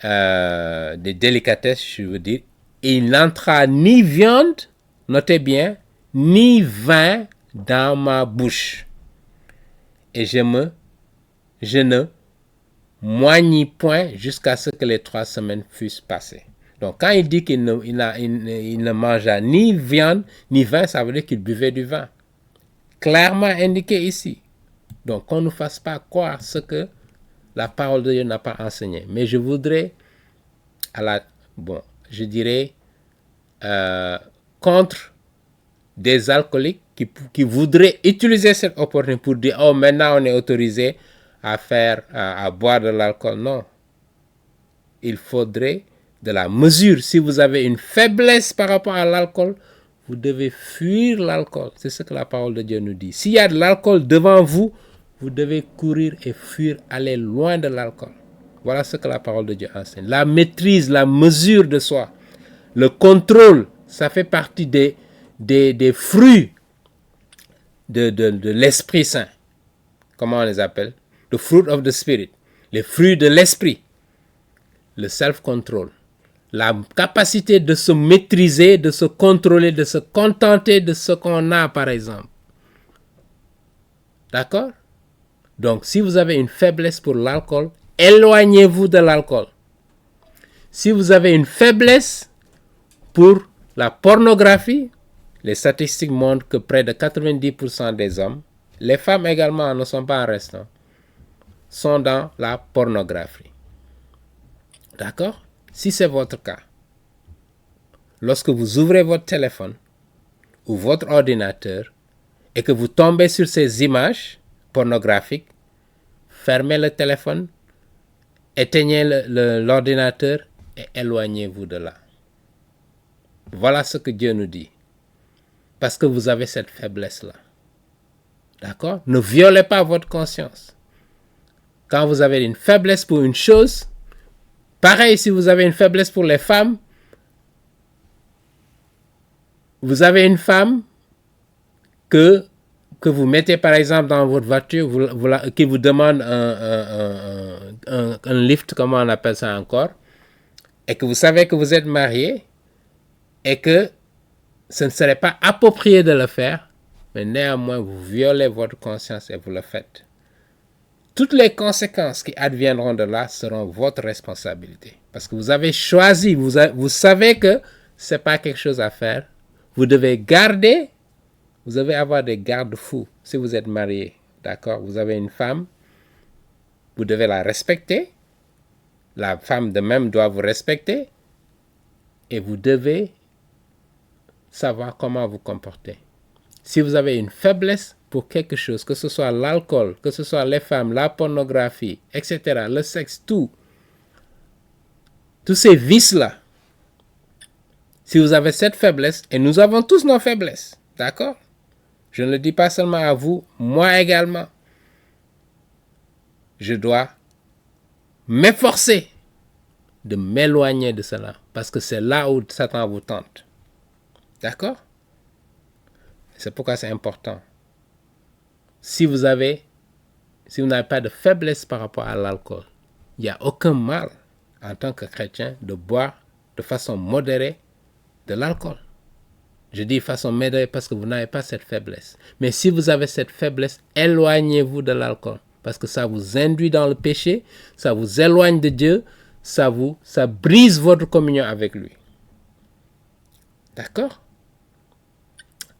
des délicatesses, je veux dire. Et il n'entra ni viande, notez bien, ni vin dans ma bouche. Et je ne moignis point jusqu'à ce que les 3 semaines fussent passées. Donc, quand il dit qu'il ne mangea ni viande, ni vin, ça veut dire qu'il buvait du vin. Clairement indiqué ici. Donc, qu'on ne nous fasse pas croire ce que la parole de Dieu n'a pas enseigné. Mais je voudrais, je dirais, contre des alcooliques qui voudraient utiliser cette opportunité pour dire, oh, maintenant on est autorisé à boire de l'alcool. Non. Il faudrait de la mesure. Si vous avez une faiblesse par rapport à l'alcool, vous devez fuir l'alcool. C'est ce que la parole de Dieu nous dit. S'il y a de l'alcool devant vous, vous devez courir et fuir, aller loin de l'alcool. Voilà ce que la parole de Dieu enseigne. La maîtrise, la mesure de soi, le contrôle, ça fait partie des fruits de l'Esprit Saint. Comment on les appelle? The fruit of the Spirit. Les fruits de l'Esprit. Le self-control. La capacité de se maîtriser, de se contrôler, de se contenter de ce qu'on a, par exemple. D'accord? Donc, si vous avez une faiblesse pour l'alcool, éloignez-vous de l'alcool. Si vous avez une faiblesse pour la pornographie, les statistiques montrent que près de 90% des hommes, les femmes également ne sont pas en restant, sont dans la pornographie. D'accord? Si c'est votre cas, lorsque vous ouvrez votre téléphone ou votre ordinateur et que vous tombez sur ces images pornographiques, fermez le téléphone, éteignez l'ordinateur et éloignez-vous de là. Voilà ce que Dieu nous dit. Parce que vous avez cette faiblesse-là. D'accord? Ne violez pas votre conscience. Quand vous avez une faiblesse pour une chose, Pareil, si vous avez une faiblesse pour les femmes, vous avez une femme que vous mettez par exemple dans votre voiture, qui vous demande un lift, comment on appelle ça encore, et que vous savez que vous êtes marié et que ce ne serait pas approprié de le faire, mais néanmoins vous violez votre conscience et vous le faites. Toutes les conséquences qui adviendront de là seront votre responsabilité. Parce que vous avez choisi, vous savez que ce n'est pas quelque chose à faire. Vous devez avoir des garde-fous si vous êtes marié. D'accord? Vous avez une femme, vous devez la respecter. La femme de même doit vous respecter. Et vous devez savoir comment vous comporter. Si vous avez une faiblesse pour quelque chose, que ce soit l'alcool, que ce soit les femmes, la pornographie, etc., le sexe, tous ces vices-là, si vous avez cette faiblesse, et nous avons tous nos faiblesses, d'accord? Je ne le dis pas seulement à vous, moi également. Je dois m'efforcer de m'éloigner de cela, parce que c'est là où Satan vous tente. D'accord? C'est pourquoi c'est important. Si vous n'avez pas de faiblesse par rapport à l'alcool, il n'y a aucun mal en tant que chrétien de boire de façon modérée de l'alcool. Je dis façon modérée parce que vous n'avez pas cette faiblesse. Mais si vous avez cette faiblesse, éloignez-vous de l'alcool. Parce que ça vous induit dans le péché, ça vous éloigne de Dieu, ça brise votre communion avec lui. D'accord?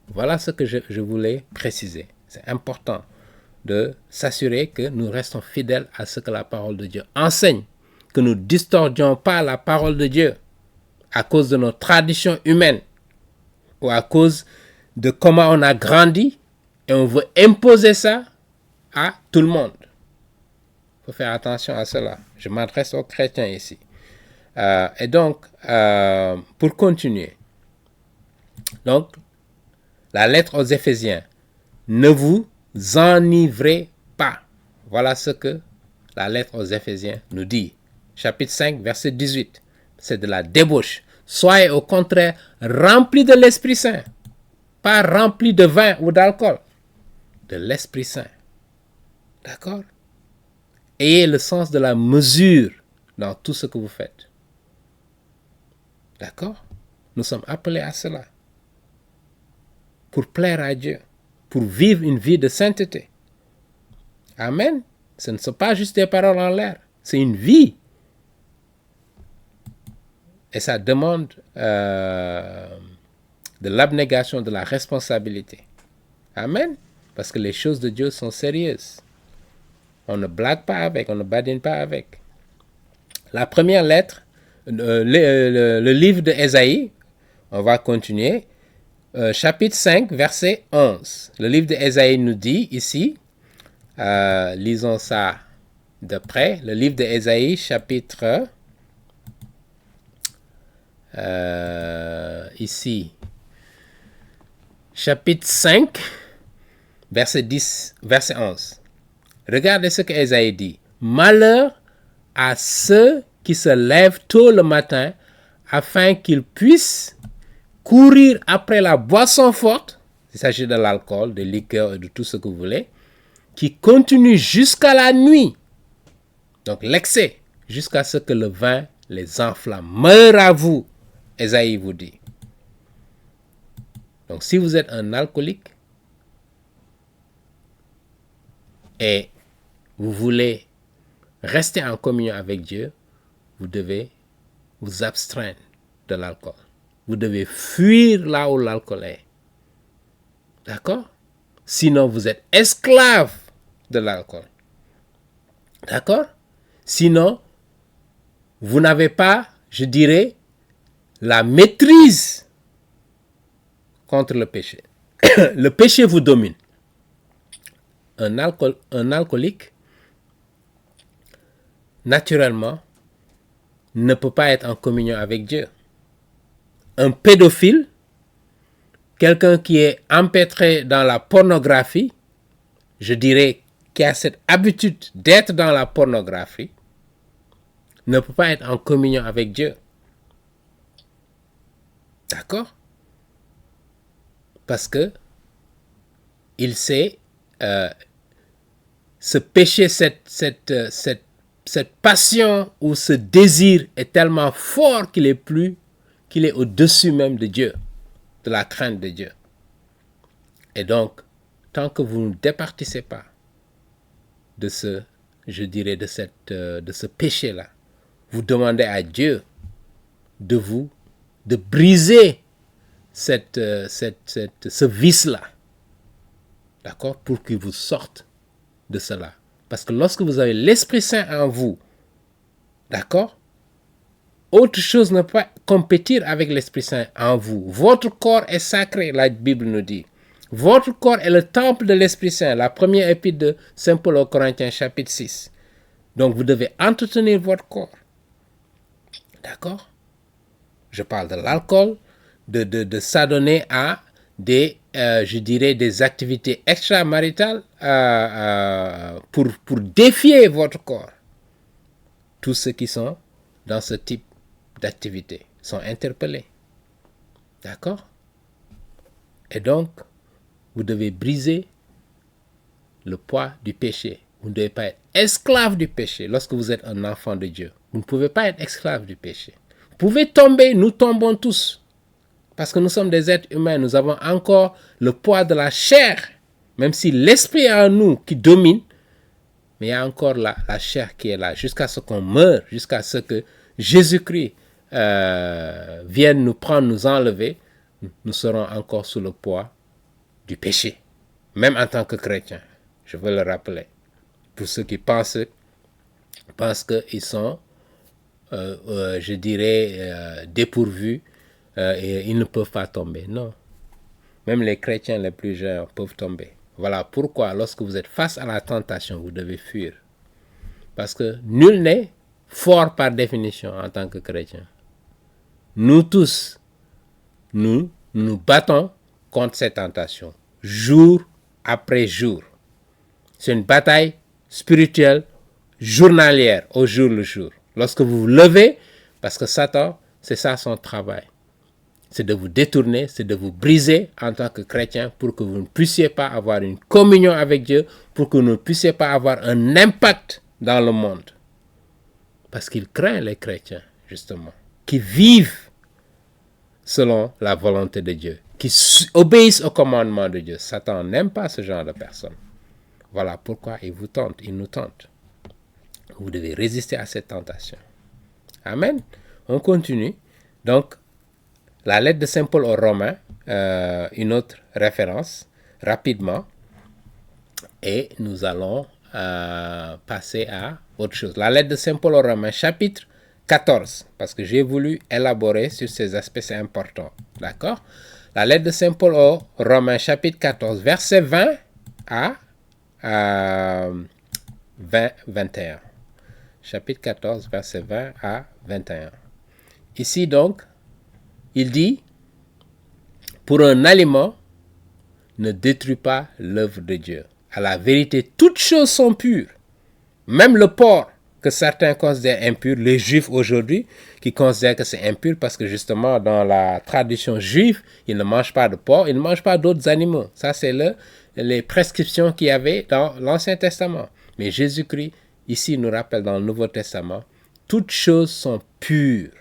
Voilà ce que je voulais préciser. C'est important de s'assurer que nous restons fidèles à ce que la parole de Dieu enseigne, que nous ne distordions pas la parole de Dieu à cause de nos traditions humaines ou à cause de comment on a grandi et on veut imposer ça à tout le monde. Il faut faire attention à cela. Je m'adresse aux chrétiens ici. Et donc, pour continuer, donc, la lettre aux Éphésiens, ne vous enivrez pas. Voilà ce que la lettre aux Éphésiens nous dit. Chapitre 5, verset 18. C'est de la débauche. Soyez au contraire remplis de l'Esprit Saint. Pas remplis de vin ou d'alcool. De l'Esprit Saint. D'accord? Ayez le sens de la mesure dans tout ce que vous faites. D'accord? Nous sommes appelés à cela. Pour plaire à Dieu. Pour vivre une vie de sainteté. Amen. Ce ne sont pas juste des paroles en l'air. C'est une vie. Et ça demande de l'abnégation, de la responsabilité. Amen. Parce que les choses de Dieu sont sérieuses. On ne blague pas avec, on ne badine pas avec. La première lettre, le livre d'Ésaïe, on va continuer. Chapitre 5, verset 11. Le livre d'Ésaïe nous dit ici, lisons ça de près, le livre d'Ésaïe, chapitre, ici, chapitre 5, verset 10, verset 11. Regardez ce que Ésaïe dit. Malheur à ceux qui se lèvent tôt le matin afin qu'ils puissent courir après la boisson forte, il s'agit de l'alcool, des liqueurs et de tout ce que vous voulez, qui continue jusqu'à la nuit. Donc l'excès, jusqu'à ce que le vin les enflamme. Malheur à vous, Ésaïe vous dit. Donc si vous êtes un alcoolique et vous voulez rester en communion avec Dieu, vous devez vous abstraindre de l'alcool. Vous devez fuir là où l'alcool est. D'accord? Sinon, vous êtes esclave de l'alcool. D'accord? Sinon, vous n'avez pas, je dirais, la maîtrise contre le péché. Le péché vous domine. Un alcoolique, naturellement, ne peut pas être en communion avec Dieu. Un pédophile, quelqu'un qui est empêtré dans la pornographie, je dirais qui a cette habitude d'être dans la pornographie, ne peut pas être en communion avec Dieu. D'accord? Parce que il sait ce péché, cette passion ou ce désir est tellement fort qu'il est au-dessus même de Dieu, de la crainte de Dieu. Et donc, tant que vous ne départissez pas de ce, je dirais, de ce péché-là, vous demandez à Dieu de briser ce vice-là, d'accord, pour qu'il vous sorte de cela. Parce que lorsque vous avez l'Esprit Saint en vous, d'accord, autre chose ne peut pas compétir avec l'Esprit Saint en vous. Votre corps est sacré, la Bible nous dit. Votre corps est le temple de l'Esprit Saint, la première épître de Saint Paul aux Corinthiens, chapitre 6. Donc vous devez entretenir votre corps. D'accord? Je parle de l'alcool, de s'adonner à je dirais, des activités extramaritales pour défier votre corps. Tous ceux qui sont dans ce type d'activité sont interpellés. D'accord? Et donc, vous devez briser le poids du péché. Vous ne devez pas être esclave du péché lorsque vous êtes un enfant de Dieu. Vous ne pouvez pas être esclave du péché. Vous pouvez tomber, nous tombons tous. Parce que nous sommes des êtres humains, nous avons encore le poids de la chair. Même si l'esprit est en nous qui domine, mais il y a encore la chair qui est là, jusqu'à ce qu'on meure, jusqu'à ce que Jésus-Christ vienne nous prendre, nous enlever, nous serons encore sous le poids du péché, même en tant que chrétiens. Je veux le rappeler. Pour ceux qui pensent qu'ils sont, je dirais, dépourvus et ils ne peuvent pas tomber. Non. Même les chrétiens les plus jeunes peuvent tomber. Voilà pourquoi, lorsque vous êtes face à la tentation, vous devez fuir. Parce que nul n'est fort par définition en tant que chrétien. Nous tous, nous battons contre ces tentations, jour après jour. C'est une bataille spirituelle journalière, au jour le jour. Lorsque vous vous levez, parce que Satan, c'est ça son travail. C'est de vous détourner, c'est de vous briser en tant que chrétien pour que vous ne puissiez pas avoir une communion avec Dieu, pour que vous ne puissiez pas avoir un impact dans le monde. Parce qu'il craint les chrétiens, justement, qui vivent selon la volonté de Dieu, qui obéissent au commandement de Dieu. Satan n'aime pas ce genre de personnes. Voilà pourquoi il vous tente, il nous tente. Vous devez résister à cette tentation. Amen. On continue. Donc, la lettre de Saint Paul aux Romains, une autre référence, rapidement. Et nous allons passer à autre chose. La lettre de Saint Paul aux Romains, chapitre 14, parce que j'ai voulu élaborer sur ces aspects, c'est important. D'accord? La lettre de Saint Paul aux Romains, chapitre 14, verset 20 à 21. Chapitre 14, verset 20 à 21. Ici donc, il dit, pour un aliment, ne détruis pas l'œuvre de Dieu. À la vérité, toutes choses sont pures. Même le porc, que certains considèrent impur, les juifs aujourd'hui, qui considèrent que c'est impur parce que justement, dans la tradition juive, ils ne mangent pas de porc, ils ne mangent pas d'autres animaux. Ça, c'est les prescriptions qu'il y avait dans l'Ancien Testament. Mais Jésus-Christ, ici, nous rappelle dans le Nouveau Testament, toutes choses sont pures.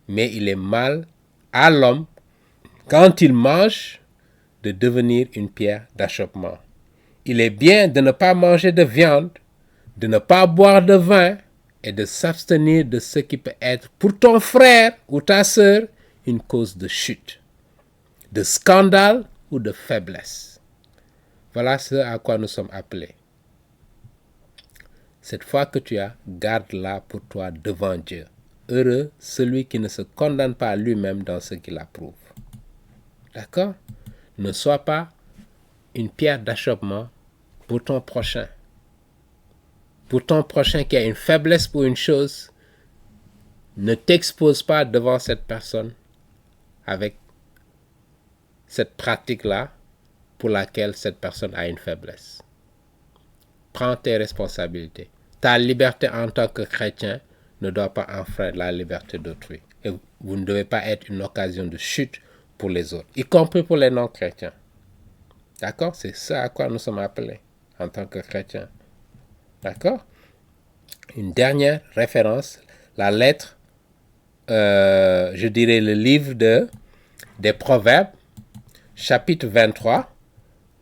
Mais il est mal à l'homme, quand il mange, de devenir une pierre d'achoppement. Il est bien de ne pas manger de viande, de ne pas boire de vin et de s'abstenir de ce qui peut être pour ton frère ou ta sœur une cause de chute, de scandale ou de faiblesse. Voilà ce à quoi nous sommes appelés. Cette foi que tu as, garde-la pour toi devant Dieu. Heureux celui qui ne se condamne pas lui-même dans ce qu'il approuve. D'accord? Ne sois pas une pierre d'achoppement pour ton prochain. Pour ton prochain qui a une faiblesse pour une chose, ne t'expose pas devant cette personne avec cette pratique-là pour laquelle cette personne a une faiblesse. Prends tes responsabilités. Ta liberté en tant que chrétien ne doit pas enfreindre la liberté d'autrui. Et vous ne devez pas être une occasion de chute pour les autres, y compris pour les non-chrétiens. D'accord? C'est ça à quoi nous sommes appelés en tant que chrétiens. D'accord? Une dernière référence, la lettre, je dirais le livre des Proverbes, chapitre 23,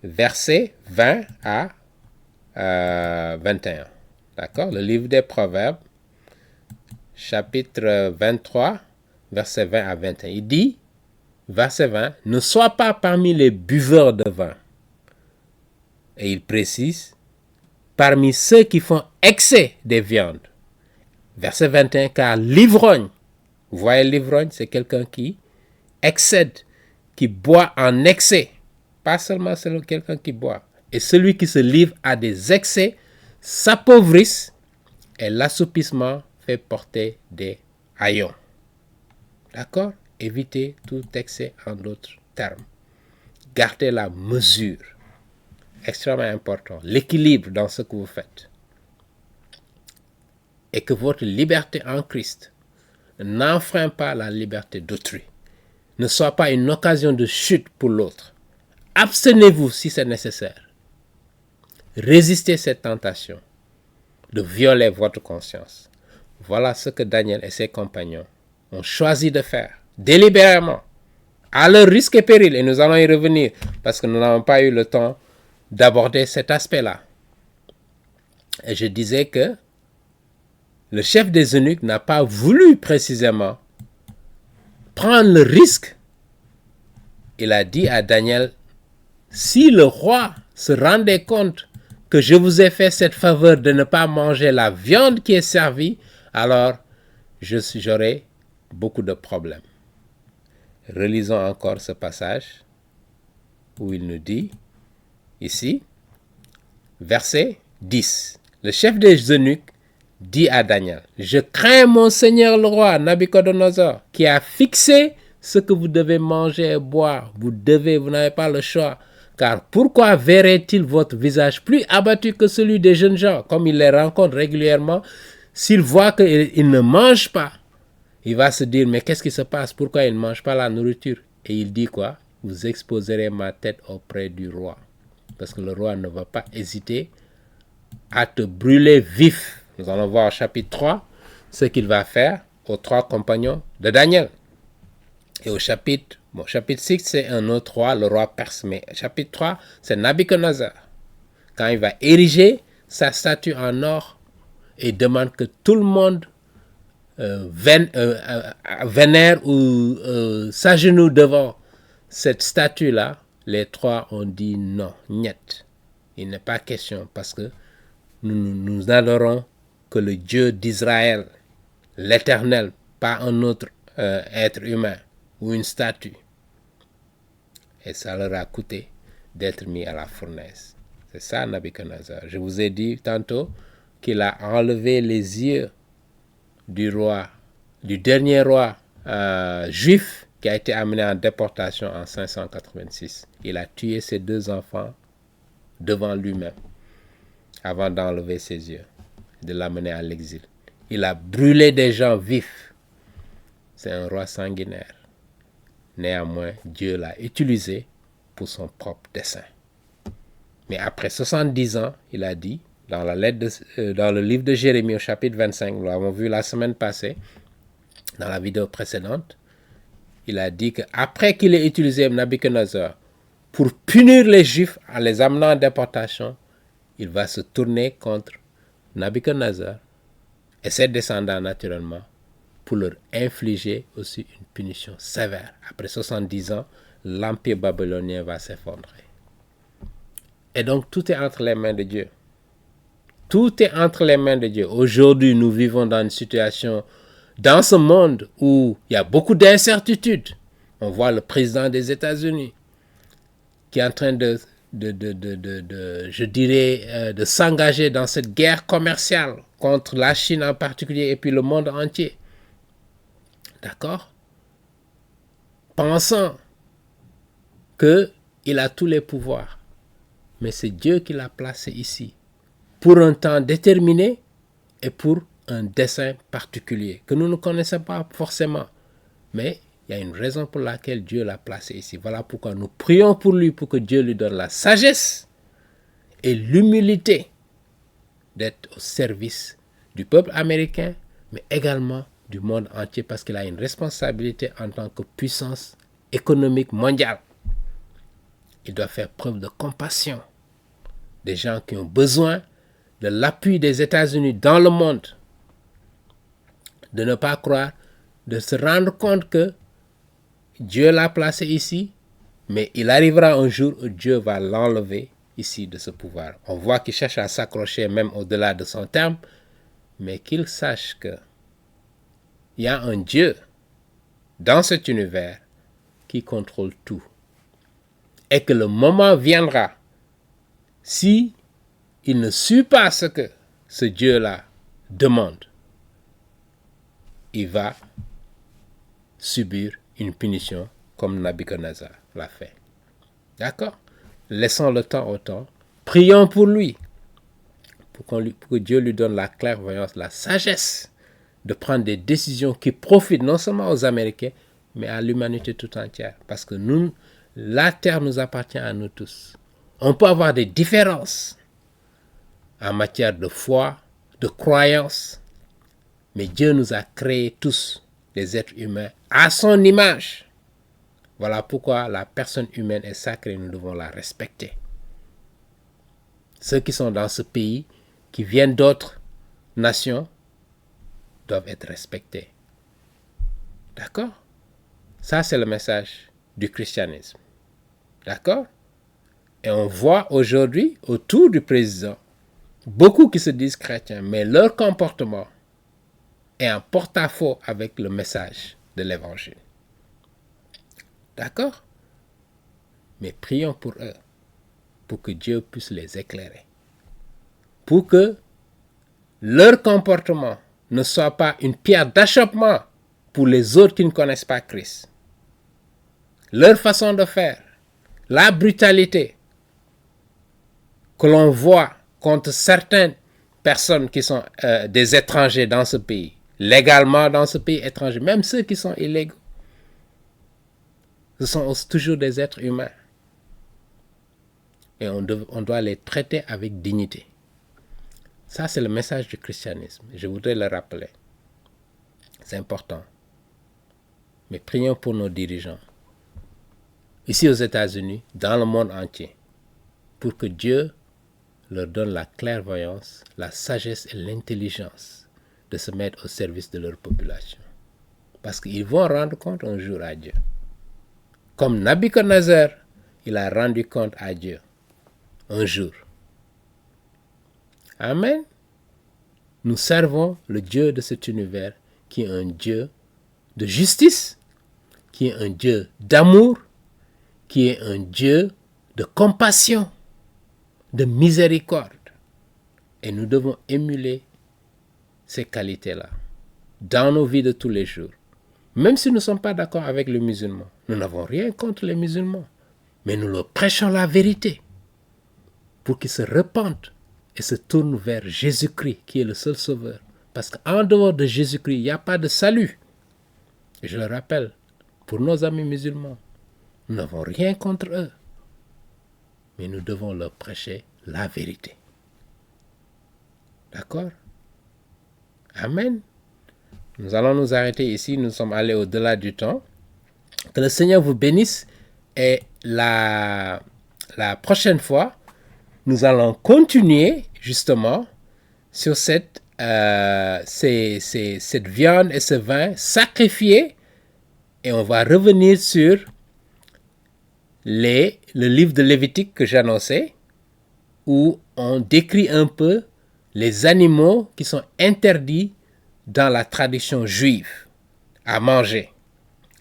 versets 20 à 21. D'accord? Le livre des Proverbes, chapitre 23, versets 20 à 21. Il dit, verset 20, « Ne sois pas parmi les buveurs de vin. » Et il précise, « Parmi ceux qui font excès des viandes. » Verset 21, « Car l'ivrogne, vous voyez l'ivrogne, c'est quelqu'un qui excède, qui boit en excès. Pas seulement c'est quelqu'un qui boit. Et celui qui se livre à des excès s'appauvrisse et l'assoupissement fait porter des haillons. » D'accord? Évitez tout excès en d'autres termes. Gardez la mesure. Extrêmement important. L'équilibre dans ce que vous faites. Et que votre liberté en Christ n'enfreint pas la liberté d'autrui. Ne soit pas une occasion de chute pour l'autre. Abstenez-vous si c'est nécessaire. Résistez cette tentation de violer votre conscience. Voilà ce que Daniel et ses compagnons ont choisi de faire, délibérément, à leur risque et péril. Et nous allons y revenir, parce que nous n'avons pas eu le temps d'aborder cet aspect-là. Et je disais que le chef des eunuques n'a pas voulu précisément prendre le risque. Il a dit à Daniel, si le roi se rendait compte que je vous ai fait cette faveur de ne pas manger la viande qui est servie, alors j'aurai beaucoup de problèmes. Relisons encore ce passage où il nous dit, ici, verset 10. Le chef des eunuques dit à Daniel, « Je crains mon seigneur le roi Nabuchodonosor, qui a fixé ce que vous devez manger et boire. Vous n'avez pas le choix. Car pourquoi verrait-il votre visage plus abattu que celui des jeunes gens, comme il les rencontre régulièrement? S'il voit qu'ils ne mangent pas, il va se dire, mais qu'est-ce qui se passe? Pourquoi ils ne mangent pas la nourriture? Et il dit quoi? Vous exposerez ma tête auprès du roi. Parce que le roi ne va pas hésiter à te brûler vif. Nous allons voir au chapitre 3 ce qu'il va faire aux 3 compagnons de Daniel. Et au chapitre 6, c'est un autre roi, le roi perse. Mais chapitre 3, c'est Nabuchodonosor. Quand il va ériger sa statue en or et demande que tout le monde vénère ou s'agenouille devant cette statue-là, les 3 ont dit non, niet. Il n'est pas question parce que nous n'adorons que le Dieu d'Israël, l'Éternel, pas un autre être humain ou une statue. Et ça leur a coûté d'être mis à la fournaise. C'est ça Nabuchodonosor. Je vous ai dit tantôt qu'il a enlevé les yeux du dernier roi juif qui a été amené en déportation en 586. Il a tué ses 2 enfants devant lui-même avant d'enlever ses yeux, de l'amener à l'exil. Il a brûlé des gens vifs. C'est un roi sanguinaire. Néanmoins, Dieu l'a utilisé pour son propre dessein. Mais après 70 ans, il a dit, dans le livre de Jérémie au chapitre 25, nous l'avons vu la semaine passée, dans la vidéo précédente, il a dit qu'après qu'il ait utilisé Nabuchodonosor pour punir les Juifs en les amenant en déportation, il va se tourner contre Nabuchodonosor et ses descendants naturellement pour leur infliger aussi une punition sévère. Après 70 ans, l'empire babylonien va s'effondrer. Et donc tout est entre les mains de Dieu. Tout est entre les mains de Dieu. Aujourd'hui, nous vivons dans une situation, dans ce monde où il y a beaucoup d'incertitudes. On voit le président des États-Unis qui est en train de s'engager dans cette guerre commerciale contre la Chine en particulier et puis le monde entier. D'accord? Pensant qu'il a tous les pouvoirs. Mais c'est Dieu qui l'a placé ici pour un temps déterminé et pour un dessein particulier que nous ne connaissons pas forcément. Mais il y a une raison pour laquelle Dieu l'a placé ici. Voilà pourquoi nous prions pour lui, pour que Dieu lui donne la sagesse et l'humilité d'être au service du peuple américain, mais également du monde entier, parce qu'il a une responsabilité en tant que puissance économique mondiale. Il doit faire preuve de compassion des gens qui ont besoin de l'appui des États-Unis dans le monde, de ne pas croire, de se rendre compte que Dieu l'a placé ici, mais il arrivera un jour où Dieu va l'enlever ici de ce pouvoir. On voit qu'il cherche à s'accrocher même au-delà de son terme, mais qu'il sache que il y a un Dieu dans cet univers qui contrôle tout. Et que le moment viendra, si il ne suit pas ce que ce Dieu-là demande, il va subir une punition comme Nabuchodonosor l'a fait. D'accord? Laissons le temps au temps. Prions pour lui, pour que Dieu lui donne la clairvoyance, la sagesse de prendre des décisions qui profitent non seulement aux Américains, mais à l'humanité tout entière. Parce que nous, la terre nous appartient à nous tous. On peut avoir des différences en matière de foi, de croyance, mais Dieu nous a créés tous, des êtres humains, à son image. Voilà pourquoi la personne humaine est sacrée, nous devons la respecter. Ceux qui sont dans ce pays, qui viennent d'autres nations, doivent être respectés. D'accord? Ça, c'est le message du christianisme. D'accord? Et on voit aujourd'hui, autour du président, beaucoup qui se disent chrétiens, mais leur comportement est en porte-à-faux avec le message de l'évangile. D'accord? Mais prions pour eux, pour que Dieu puisse les éclairer. Pour que leur comportement ne soit pas une pierre d'achoppement pour les autres qui ne connaissent pas Christ. Leur façon de faire, la brutalité que l'on voit contre certaines personnes qui sont des étrangers dans ce pays, légalement dans ce pays étranger, même ceux qui sont illégaux, ce sont toujours des êtres humains. Et on doit les traiter avec dignité. Ça, c'est le message du christianisme. Je voudrais le rappeler. C'est important. Mais prions pour nos dirigeants, ici aux États-Unis, dans le monde entier, pour que Dieu leur donne la clairvoyance, la sagesse et l'intelligence de se mettre au service de leur population. Parce qu'ils vont rendre compte un jour à Dieu. Comme Nabuchodonosor, il a rendu compte à Dieu un jour. Amen. Nous servons le Dieu de cet univers qui est un Dieu de justice, qui est un Dieu d'amour, qui est un Dieu de compassion, de miséricorde. Et nous devons émuler ces qualités-là dans nos vies de tous les jours. Même si nous ne sommes pas d'accord avec les musulmans, nous n'avons rien contre les musulmans, mais nous leur prêchons la vérité pour qu'ils se repentent et se tournent vers Jésus-Christ qui est le seul sauveur. Parce qu'en dehors de Jésus-Christ, il n'y a pas de salut. Et je le rappelle, pour nos amis musulmans, nous n'avons rien contre eux, mais nous devons leur prêcher la vérité. D'accord? Amen. Nous allons nous arrêter ici, nous sommes allés au-delà du temps. Que le Seigneur vous bénisse et la prochaine fois, nous allons continuer justement sur cette viande et ce vin sacrifiés et on va revenir sur le livre de Lévitique que j'annonçais où on décrit un peu les animaux qui sont interdits dans la tradition juive à manger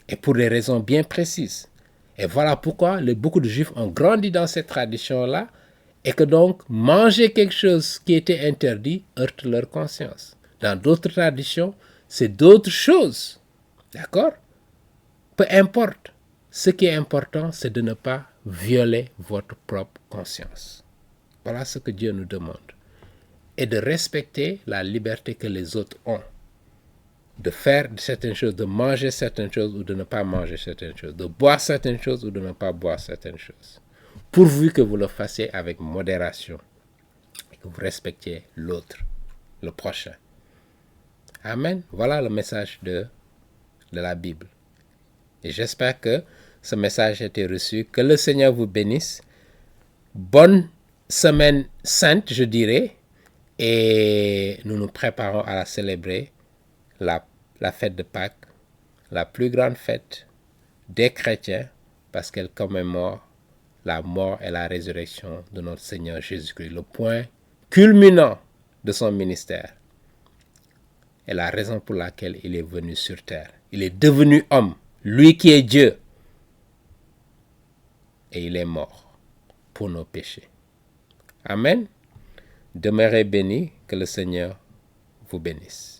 et pour des raisons bien précises. Et voilà pourquoi beaucoup de Juifs ont grandi dans cette tradition-là et que donc manger quelque chose qui était interdit heurte leur conscience. Dans d'autres traditions, c'est d'autres choses. D'accord? Peu importe. Ce qui est important, c'est de ne pas violer votre propre conscience. Voilà ce que Dieu nous demande. et de respecter la liberté que les autres ont. De faire certaines choses, de manger certaines choses ou de ne pas manger certaines choses, de boire certaines choses ou de ne pas boire certaines choses. Pourvu que vous le fassiez avec modération et que vous respectiez l'autre, le prochain. Amen. Voilà le message de la Bible. Et j'espère que ce message a été reçu. Que le Seigneur vous bénisse. Bonne semaine sainte, je dirais. Et nous nous préparons à la célébrer, la fête de Pâques, la plus grande fête des chrétiens, parce qu'elle commémore la mort et la résurrection de notre Seigneur Jésus-Christ, le point culminant de son ministère et la raison pour laquelle il est venu sur terre. Il est devenu homme, lui qui est Dieu, et il est mort pour nos péchés. Amen. Demeurez bénis, que le Seigneur vous bénisse.